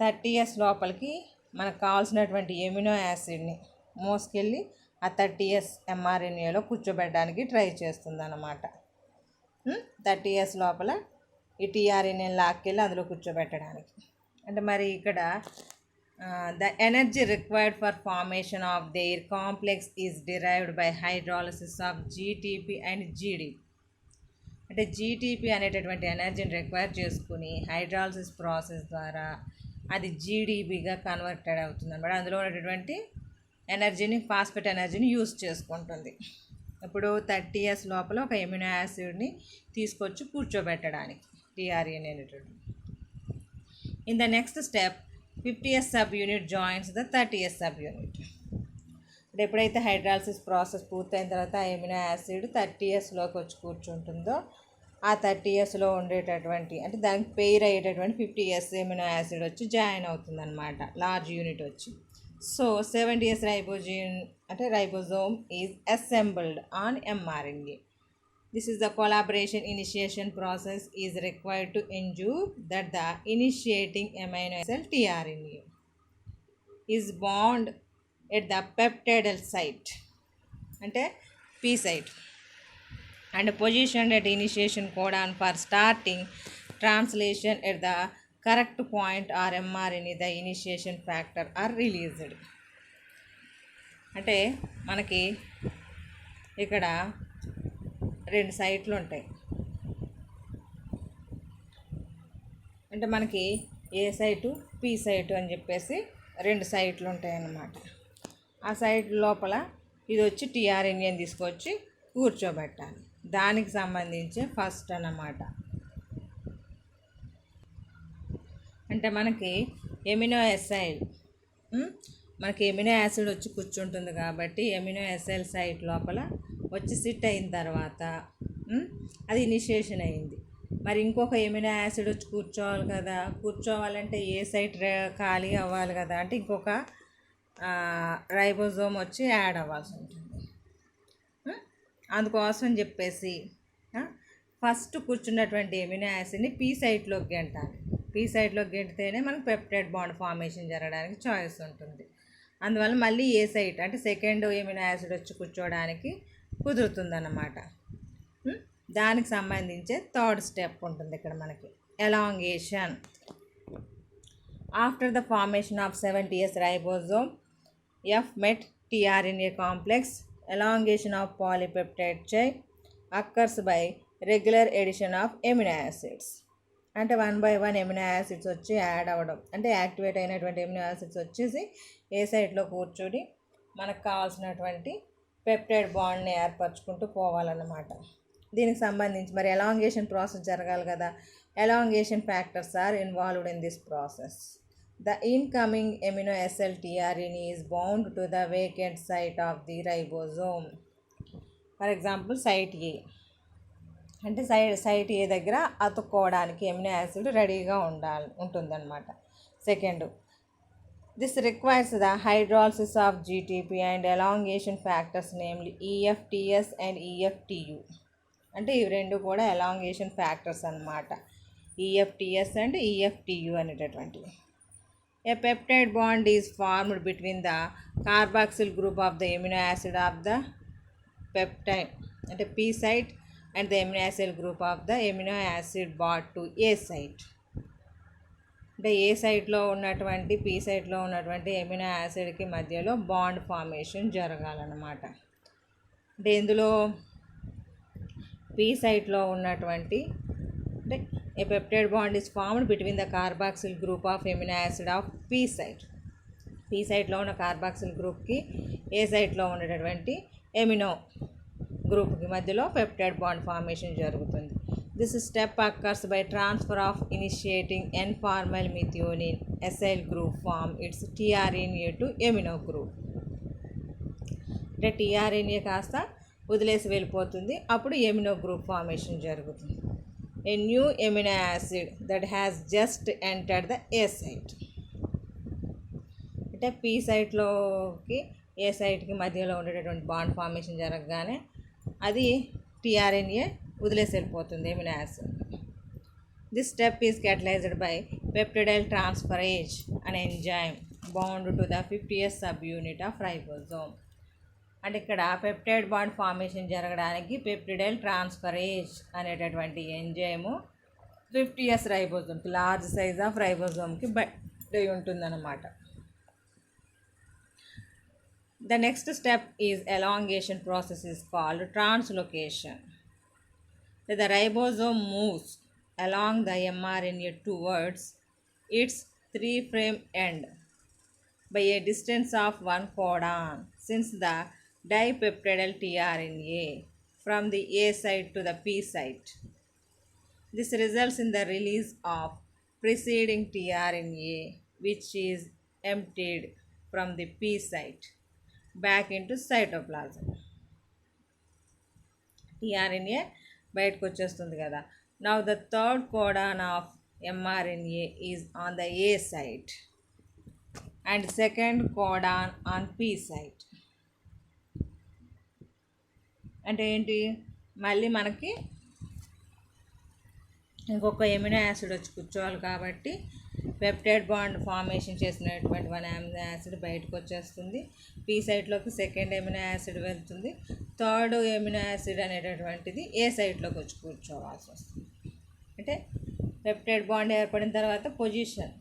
30S లోపలికి మనకు కావాల్సినటువంటి ఎమినో యాసిడ్ని మోసుకెళ్ళి ఆ 30S mRNAలో కూర్చోబెట్టడానికి ట్రై చేస్తుంది అన్నమాట. 30S లోపల ఈ tRNA లాక్కెళ్ళి అందులో కూర్చోబెట్టడానికి. అంటే మరి ఇక్కడ the energy required for formation of their complex is derived by hydrolysis of GTP and జీడీ. అంటే జీటీపీ అనేటటువంటి ఎనర్జీని రిక్వైర్ చేసుకుని హైడ్రాలసిస్ ప్రాసెస్ ద్వారా అది జీడీబీగా కన్వర్టెడ్ అవుతుంది అనమాట. అందులో ఉన్నటువంటి ఎనర్జీని, ఫాస్ఫేట్ ఎనర్జీని యూజ్ చేసుకుంటుంది. ఇప్పుడు 30S లోపల ఒక ఎమినో యాసిడ్ని తీసుకొచ్చి కూర్చోబెట్టడానికి tRNA అనేటటువంటి. In the next step, 50S subunit joins the 30S subunit. అంటే ఎప్పుడైతే హైడ్రాలసిస్ ప్రాసెస్ పూర్తయిన తర్వాత ఆ ఎమినో యాసిడ్ 30Sలోకి వచ్చి కూర్చుంటుందో ఆ 30Sలో ఉండేటటువంటి అంటే దానికి పెయిర్ అయ్యేటటువంటి 50S ఎమినో యాసిడ్ వచ్చి జాయిన్ అవుతుంది అనమాట, లార్జ్ యూనిట్ వచ్చి. So 70S ribosome is assembled on mRNA. This is the collaboration initiation process is required to ensure that the initiating amino acid tRNA is bound at the peptidal site అంటే P site and positioned at initiation codon for starting translation at the correct point or mRNA the initiation factor are released. అంటే మనకి ఇక్కడ 2 సైట్లు ఉంటాయి. అంటే మనకి ఏ సైటు పి సైటు అని చెప్పేసి 2 సైట్లు ఉంటాయి అన్నమాట. ఆ సైట్ లోపల ఇది వచ్చి tRNAని తీసుకొచ్చి కూర్చోబెట్టాలి. దానికి సంబంధించి ఫస్ట్ అన్నమాట. అంటే మనకి ఎమినో యాసిడ్ మనకి ఎమినో యాసిడ్ వచ్చి కూర్చుంటుంది కాబట్టి ఎమినో యాసిడ్ సైట్ లోపల వచ్చి సిట్ అయిన తర్వాత అది ఇనిషియేషన్ అయింది. మరి ఇంకొక ఎమినో యాసిడ్ వచ్చి కూర్చోవాలి కదా, కూర్చోవాలంటే ఏ సైట్ ఖాళీ అవ్వాలి కదా, అంటే ఇంకొక రైబోజోమ్ వచ్చి యాడ్ అవ్వాల్సి ఉంటుంది. అందుకోసం చెప్పేసి ఫస్ట్ కూర్చున్నటువంటి ఎమినో యాసిడ్ని పీ సైట్లోకి గెంటాలి. పీ సైట్లోకి గెంటితేనే మనకు పెప్టైడ్ బాండ్ ఫార్మేషన్ జరగడానికి చాయిస్ ఉంటుంది. అందువల్ల మళ్ళీ ఏ సైట్ అంటే సెకండ్ ఎమినో యాసిడ్ వచ్చి కూర్చోవడానికి కుదురుతుందన్నమాట. దానికి సంబంధించే థర్డ్ స్టెప్ ఉంటుంది ఇక్కడ మనకి, elongation. After the formation of 70S ribosome F-MET tRNA complex elongation of polypeptide chain occurs by regular addition of amino acids. అంటే 1 by 1 ఎమినో యాసిడ్స్ వచ్చి యాడ్ అవ్వడం, అంటే యాక్టివేట్ అయినటువంటి ఎమినో యాసిడ్స్ వచ్చేసి ఏ సైట్లో కూర్చొని మనకు కావాల్సినటువంటి పెప్టైడ్ బాండ్ని ఏర్పరచుకుంటూ పోవాలన్నమాట. దీనికి సంబంధించి మరి ఎలాంగేషన్ ప్రాసెస్ జరగాలి కదా, elongation factors are involved in this process. The incoming amino acid tRNA is bound to the vacant site of the ribosome. For example site A అంటే సైట్ ఏ దగ్గర అతుక్కోవడానికి ఎమినో యాసిడ్ రెడీగా ఉంటుందన్నమాట. Second, this requires the hydrolysis of GTP and elongation factors namely EFTs and EFTu. అంటే ఇవి రెండు కూడా ఎలాంగేషన్ ఫ్యాక్టర్స్ అన్నమాట, ఈఎఫ్టిఎస్ అండ్ ఈఎఫ్టియు అనేటటువంటివి. A peptide bond is formed between the carboxyl group of the amino acid of the peptide at a P site and the amino acid group of the amino acid bond to A site. అంటే ఏ సైట్లో ఉన్నటువంటి పీ సైట్లో ఉన్నటువంటి ఎమినో యాసిడ్కి మధ్యలో బాండ్ ఫార్మేషన్ జరగాలన్నమాట. అంటే ఇందులో పీ సైట్లో ఉన్నటువంటి అంటే a peptide bond is formed between the carboxyl group of amino acid of P site. P సైట్లో ఉన్న కార్బాక్సిల్ గ్రూప్కి ఏ సైట్లో ఉండేటటువంటి ఎమినో గ్రూప్కి మధ్యలో పెప్టైడ్ బాండ్ ఫార్మేషన్ జరుగుతుంది. This step occurs by transfer of initiating N formyl methionine acyl group from its tRNA to amino group. అంటే టీఆర్ఎన్ఏ కాస్త వదిలేసి వెళ్ళిపోతుంది, అప్పుడు ఎమినో గ్రూప్ ఫార్మేషన్ జరుగుతుంది. A new amino acid that has just entered the A site. అంటే పీ సైట్లోకి ఏ సైట్కి మధ్యలో ఉండేటటువంటి బాండ్ ఫార్మేషన్ జరగగానే అది టీఆర్ఎన్ఏ వదిలేసి వెళ్ళిపోతుంది amino acid. This step is catalyzed by peptidyl transferase, an enzyme bound to the 50th subunit of ribosome. అంటే ఇక్కడ పెప్టైడ్ బాండ్ ఫార్మేషన్ జరగడానికి పెప్టిడైల్ ట్రాన్స్ఫరేజ్ అనేటటువంటి ఎంజైము 50S రైబోజోమ్కి, లార్జ్ సైజ్ ఆఫ్ రైబోజోమ్కి బయట ఉంటుందన్నమాట. The next step is elongation process is called translocation. The ribosome moves along the mRNA towards its 3' end by a distance of 1 codon since the dipeptidyl tRNA from the A site to the P site. This results in the release of preceding tRNA, which is emptied from the P site back into cytoplasm. tRNA బయటకు వచ్చేస్తుంది కదా. Now the third codon of mRNA is on the A site and second codon on P site. అంటే ఏంటి, మళ్ళీ మనకి ఇంకొక ఎమినో యాసిడ్ వచ్చి కూర్చోవాలి కాబట్టి పెప్టైడ్ బాండ్ ఫార్మేషన్ చేసినటువంటి 1 ఎమినో యాసిడ్ బయటకు వచ్చేస్తుంది. పీ సైట్లోకి సెకండ్ ఎమినో యాసిడ్ వెళ్తుంది, థర్డ్ ఎమినో యాసిడ్ అనేటటువంటిది ఏ సైట్లోకి వచ్చి కూర్చోవాల్సి వస్తుంది. అంటే పెప్టైడ్ బాండ్ ఏర్పడిన తర్వాత పొజిషన్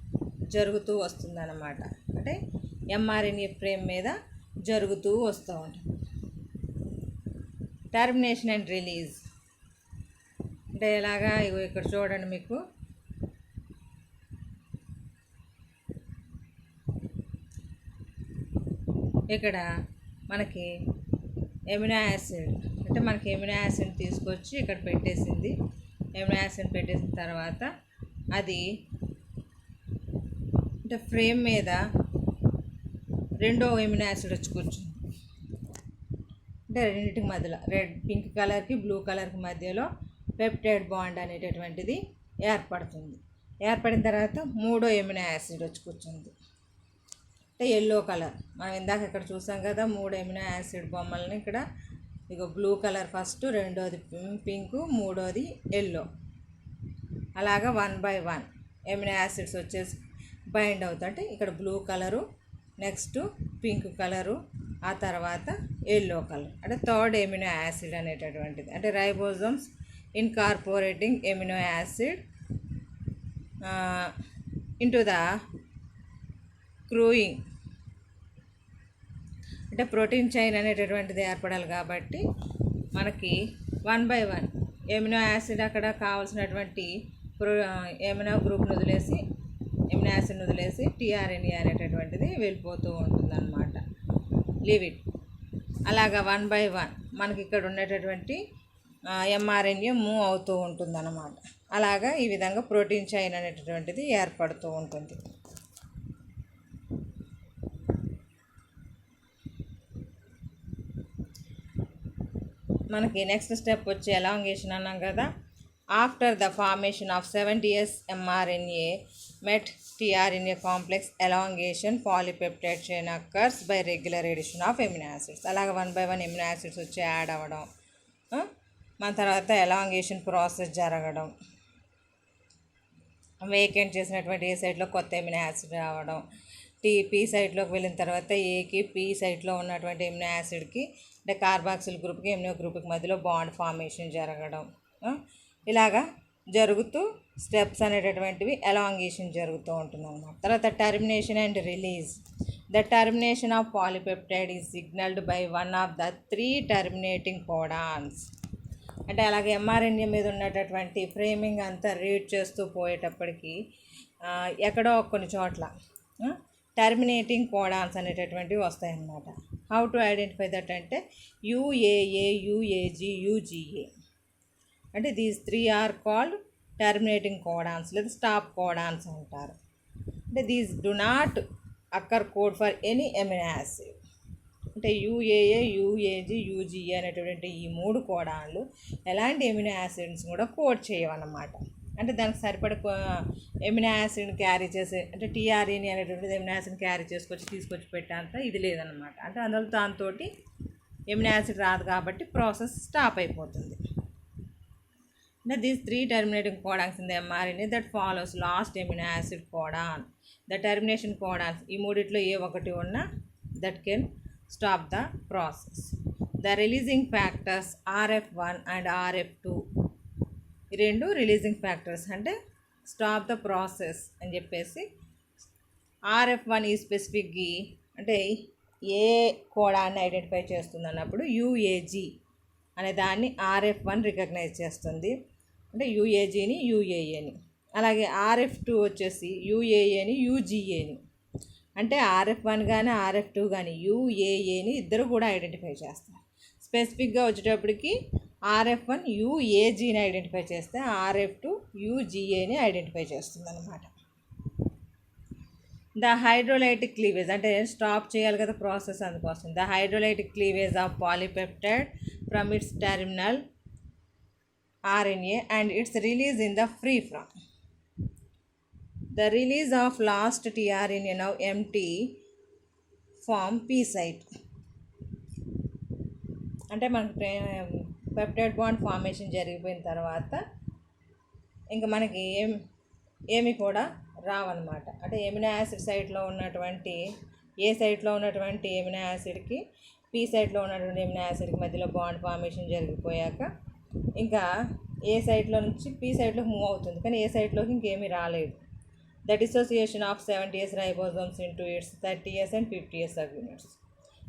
జరుగుతూ వస్తుంది అన్నమాట. అంటే mRNA ఫ్రేమ్ మీద జరుగుతూ వస్తూ ఉంటుంది. టర్మినేషన్ అండ్ రిలీజ్ అంటే ఎలాగా, ఇక్కడ చూడండి, మీకు ఇక్కడ మనకి ఎమినో యాసిడ్ అంటే మనకి ఎమినో యాసిడ్ తీసుకొచ్చి ఇక్కడ పెట్టేసింది. ఎమినో యాసిడ్ పెట్టేసిన తర్వాత అది అంటే ఫ్రేమ్ మీద రెండో ఎమినో యాసిడ్ వచ్చి కూర్చుంది. అంటే రెండింటికి మధ్యలో పింక్ కలర్కి బ్లూ కలర్కి మధ్యలో పెప్టైడ్ బాండ్ అనేటటువంటిది ఏర్పడుతుంది. ఏర్పడిన తర్వాత మూడో ఎమినో యాసిడ్ వచ్చి కూర్చుంది, అంటే ఎల్లో కలర్. మనం ఇందాక ఇక్కడ చూసాం కదా 3 ఎమినో యాసిడ్ బొమ్మల్ని. ఇక్కడ ఇక బ్లూ కలర్ ఫస్ట్, రెండోది పింక్, మూడోది ఎల్లో. అలాగా 1 by 1 ఎమినో యాసిడ్స్ వచ్చేసి బైండ్ అవుతాయి. అంటే ఇక్కడ blue colour, next pink colour, ఆ తర్వాత ఎల్లో కలర్. అంటే థర్డ్ ఎమినో యాసిడ్ అనేటటువంటిది. అంటే ribosomes incorporating amino acid into the growing. అంటే ప్రోటీన్ చైన్ అనేటటువంటిది ఏర్పడాలి కాబట్టి మనకి 1 by 1 ఎమినో యాసిడ్ అక్కడ కావాల్సినటువంటి ఎమినో గ్రూప్ను వదిలేసి, ఎమినో యాసిడ్ని వదిలేసి టీఆర్ఎన్ఏ అనేటటువంటిది వెళ్ళిపోతూ ఉంటుందన్నమాట. Leave it. అలాగా 1 by 1 మనకి ఇక్కడ ఉండేటటువంటి mRNA మూవ్ అవుతూ ఉంటుందన్నమాట. అలాగా ఈ విధంగా ప్రోటీన్ చైన్ అనేటటువంటిది ఏర్పడుతూ ఉంటుంది. మనకి నెక్స్ట్ స్టెప్ వచ్చి ఎలాంగేషన్ అన్నాం కదా. After the formation of 70S mRNA met tRNA complex elongation polypeptide chain occurs by regular addition of amino acids. అలాగే 1 by 1 amino acids వచ్చి యాడ్ అవ్వడం, మన తర్వాత ఎలాంగేషన్ ప్రాసెస్ జరగడం, వేకెంట్ చేసినటువంటి ఏ సైట్లో కొత్త ఎమినో యాసిడ్ రావడం, పీ సైట్లోకి వెళ్ళిన తర్వాత ఏకి పీ సైట్లో ఉన్నటువంటి ఎమినో యాసిడ్కి అంటే కార్బాక్సిల్ గ్రూప్కి ఎమినో గ్రూప్కి మధ్యలో బాండ్ ఫార్మేషన్ జరగడం, ఇలాగా జరుగుతూ స్టెప్స్ అనేటటువంటివి ఎలాంగేషన్ జరుగుతూ ఉంటుంది అన్నమాట. తర్వాత termination and release. The termination of polypeptide is సిగ్నల్డ్ by one of the 3 terminating codons. అంటే అలాగే ఎంఆర్ఎన్ఏ మీద ఉన్నటువంటి ఫ్రేమింగ్ అంతా రీడ్ చేస్తూ పోయేటప్పటికి ఎక్కడో కొన్ని చోట్ల టర్మినేటింగ్ కోడాన్స్ అనేటటువంటివి వస్తాయన్నమాట. హౌ టు ఐడెంటిఫై దట్ అంటే యుఏఏ, యుఏజీ, యుజిఏ. అంటే these 3 are called terminating codons లేదా స్టాప్ కోడాన్స్ అంటారు. అంటే these do not occur code for any amino acid. అంటే యుఏఏ, యుఏజీ, యుజిఏ అనేటువంటి ఈ 3 కోడాన్లు ఎలాంటి ఎమినో యాసిడ్స్ కూడా కోడ్ చేయవన్నమాట. అంటే దానికి సరిపడ ఎమినో యాసిడ్ని క్యారీ చేసే అంటే టీఆర్ఎన్ఏ అనేటువంటిది ఎమినో యాసిడ్ని క్యారీ తీసుకొచ్చి పెట్టేంత ఇది లేదన్నమాట. అంటే అందులో దాంతో ఎమినో యాసిడ్ రాదు కాబట్టి ప్రాసెస్ స్టాప్ అయిపోతుంది. These 3 terminating codons in the mRNA that follows last amino acid codon. The termination codons ఈ మూడిట్లో ఏ ఒకటి ఉన్నా that can stop the process. The releasing factors RF1 and RF2 ఈ రెండు రిలీజింగ్ ఫ్యాక్టర్స్ అంటే స్టాప్ ద ప్రాసెస్ అని చెప్పేసి. RF1 ఈ స్పెసిఫిక్గా అంటే ఏ కోడాన్ని ఐడెంటిఫై చేస్తుంది అన్నప్పుడు యుఏజీ అనే దాన్ని RF1 రికగ్నైజ్ చేస్తుంది, అంటే యుఏజీని, యుఏఏని. అలాగే RF2 వచ్చేసి యుఏఏని, యుజిఏని. అంటే RF1 కానీ RF2 కానీ యుఏఏని ఇద్దరు కూడా ఐడెంటిఫై చేస్తారు. స్పెసిఫిక్గా వచ్చేటప్పటికి RF1 యుఏజీని ఐడెంటిఫై చేస్తే RF2 యుజిఏని ఐడెంటిఫై చేస్తుంది అన్నమాట. ద హైడ్రోలైటిక్ క్లీవేజ్ అంటే స్టాప్ చేయాలి కదా ప్రాసెస్, అందుకోసం the hydrolytic cleavage of polypeptide from it's terminal RNA and its release in the free form. The release of last tRNA now empty form P site. అంటే మనకి పెప్టైడ్ బాండ్ ఫార్మేషన్ జరిగిపోయిన తర్వాత ఇంకా మనకి ఏమి కూడా రావన్నమాట. అంటే ఎమినో యాసిడ్ సైట్లో ఉన్నటువంటి ఏ సైట్లో ఉన్నటువంటి ఎమినో యాసిడ్కి పీ సైట్లో ఉన్నటువంటి ఎమినో యాసిడ్కి మధ్యలో బాండ్ ఫార్మేషన్ జరిగిపోయాక ఇంకా ఏ సైట్లో నుంచి పీ సైట్లోకి మూవ్ అవుతుంది, కానీ ఏ సైట్లోకి ఇంకేమీ రాలేదు. The dissociation of 70S ribosomes into its 30S and 50S సబ్యూనిట్స్.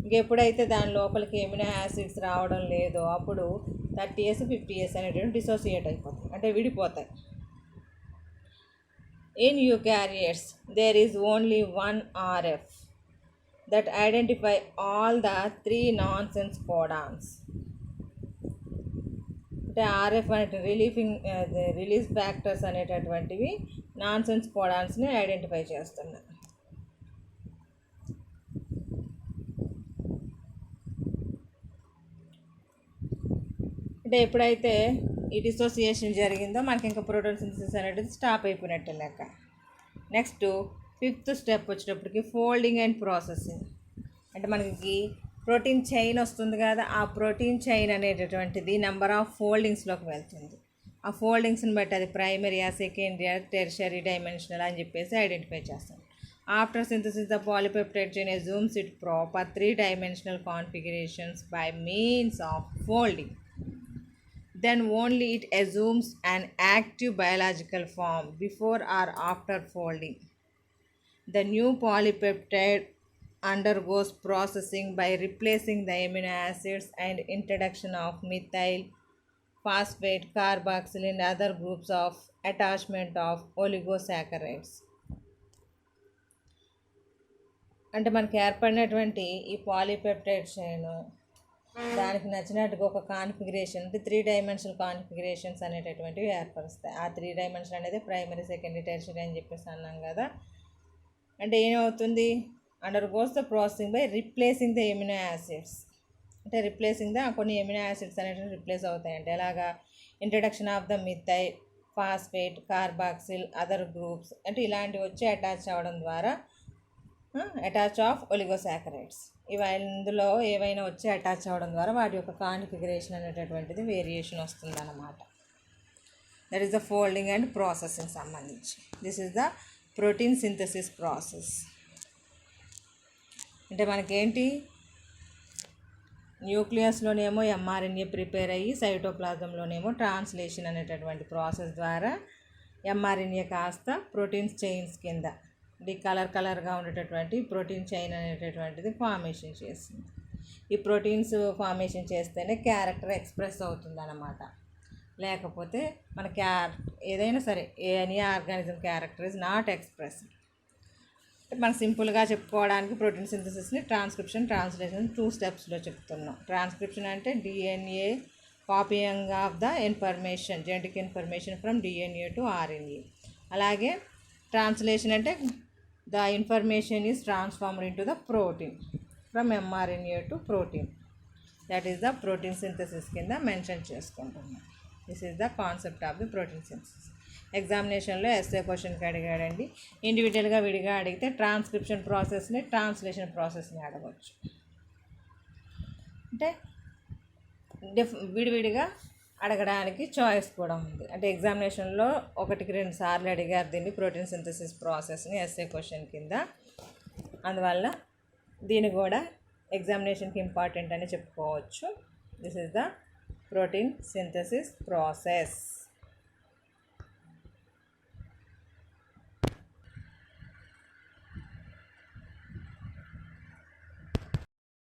ఇంకెప్పుడైతే దాని లోపలికి ఎమినో యాసిడ్స్ రావడం లేదో అప్పుడు 30S 50S అనేటువంటి డిసోసియేట్ అయిపోతాయి, అంటే విడిపోతాయి. In eukaryotes there is only 1 RF that identify all the 3 nonsense codons. అంటే RF అంటే రిలీజ్ ఫ్యాక్టర్స్ అనేటటువంటివి నాన్సెన్స్ కోడాన్స్ని ఐడెంటిఫై చేస్తున్నాయి. అంటే ఎప్పుడైతే ఈ డిసోసియేషన్ జరిగిందో మనకి ఇంకా ప్రోటీన్ సింథసిస్ అనేది స్టాప్ అయిపోయినట్టు లెక్క. నెక్స్ట్ 5th స్టెప్ వచ్చేటప్పటికి ఫోల్డింగ్ అండ్ ప్రాసెసింగ్. అంటే మనకి ప్రోటీన్ చైన్ వస్తుంది కదా, ఆ ప్రోటీన్ చైన్ అనేటటువంటిది నెంబర్ ఆఫ్ ఫోల్డింగ్స్లోకి వెళ్తుంది. ఆ ఫోల్డింగ్స్ని బట్టి అది ప్రైమరీయా, సెకండరీయా, టెర్షరీ, డైమెన్షనల్ అని చెప్పేసి ఐడెంటిఫై చేస్తాం. After synthesis the polypeptide chain assumes its proper 3-dimensional configurations by means of folding. Then only it assumes an active biological form before or after folding. The new polypeptide undergoes processing by replacing the amino acids and introduction of methyl, phosphate, carboxyl and other groups of attachment of oligosaccharides. అంటే మనకి ఏర్పడినటువంటి ఈ పాలీపెప్టైడ్ చైన్ దానికి నచ్చినట్టుగా ఒక కాన్ఫిగరేషన్ అంటే 3-dimensional కాన్ఫిగరేషన్స్ అనేటటువంటివి ఏర్పరుస్తాయి. ఆ 3 dimension అనేది ప్రైమరీ, సెకండరీ, టెర్షరీ అని చెప్పేసి అన్నాం కదా. అంటే ఏమవుతుంది, undergoes the processing by replacing the amino acids. అంటే రిప్లేసింగ్ ద కొన్ని ఎమినో యాసిడ్స్ అనేవి రిప్లేస్ అవుతాయంటే ఎలాగా introduction of the methyl phosphate carboxyl other groups అంటే ఇలాంటివి వచ్చి అటాచ్ అవ్వడం ద్వారా అటాచ్ ఆఫ్ ఒలిగోసాకరైడ్స్ ఇందులో ఏవైనా వచ్చి అటాచ్ అవ్వడం ద్వారా వాటి యొక్క కాన్ఫిగరేషన్ అనేటటువంటిది వేరియేషన్ వస్తుందన్నమాట. That is the folding and processing సంబంధించి. This is the protein synthesis process. అంటే మనకేంటి న్యూక్లియస్లోనేమో ఎంఆర్ఎన్ఏ ప్రిపేర్ అయ్యి సైటోప్లాజంలోనేమో ట్రాన్స్లేషన్ అనేటటువంటి ప్రాసెస్ ద్వారా ఎంఆర్ఎన్ఏ కాస్త ప్రోటీన్స్ చైన్స్ కింద కలర్గా ఉండేటటువంటి ప్రోటీన్ చైన్ అనేటటువంటిది ఫార్మేషన్ చేస్తుంది. ఈ ప్రోటీన్స్ ఫార్మేషన్ చేస్తేనే క్యారెక్టర్ ఎక్స్ప్రెస్ అవుతుంది అన్నమాట. లేకపోతే మన ఏదైనా సరే any organism character is not express. మనం సింపుల్గా చెప్పుకోవడానికి ప్రోటీన్ సింథసిస్ని ట్రాన్స్లేషన్ 2 స్టెప్స్లో చెప్తున్నాం. ట్రాన్స్క్రిప్షన్ అంటే DNA copying of the information genetic information from DNA to RNA. అలాగే ట్రాన్స్లేషన్ అంటే the information is transformed into the protein from mRNA to protein. That is the protein synthesis కింద మెన్షన్ చేసుకుంటున్నాం. This is the concept of the protein synthesis. ఎగ్జామినేషన్లో ఎస్ఏ క్వశ్చన్కి అడిగాడండి. ఇండివిజువల్గా విడిగా అడిగితే ట్రాన్స్క్రిప్షన్ ప్రాసెస్ని ట్రాన్స్లేషన్ ప్రాసెస్ని అడగవచ్చు. అంటే విడివిడిగా అడగడానికి చాయిస్ కూడా ఉంది. అంటే ఎగ్జామినేషన్లో 1-2 సార్లు అడిగారు దీన్ని ప్రోటీన్ సింథసిస్ ప్రాసెస్ని ఎస్ఏ క్వశ్చన్ కింద. అందువల్ల దీన్ని కూడా ఎగ్జామినేషన్కి ఇంపార్టెంట్ అని చెప్పుకోవచ్చు. This is the protein synthesis process.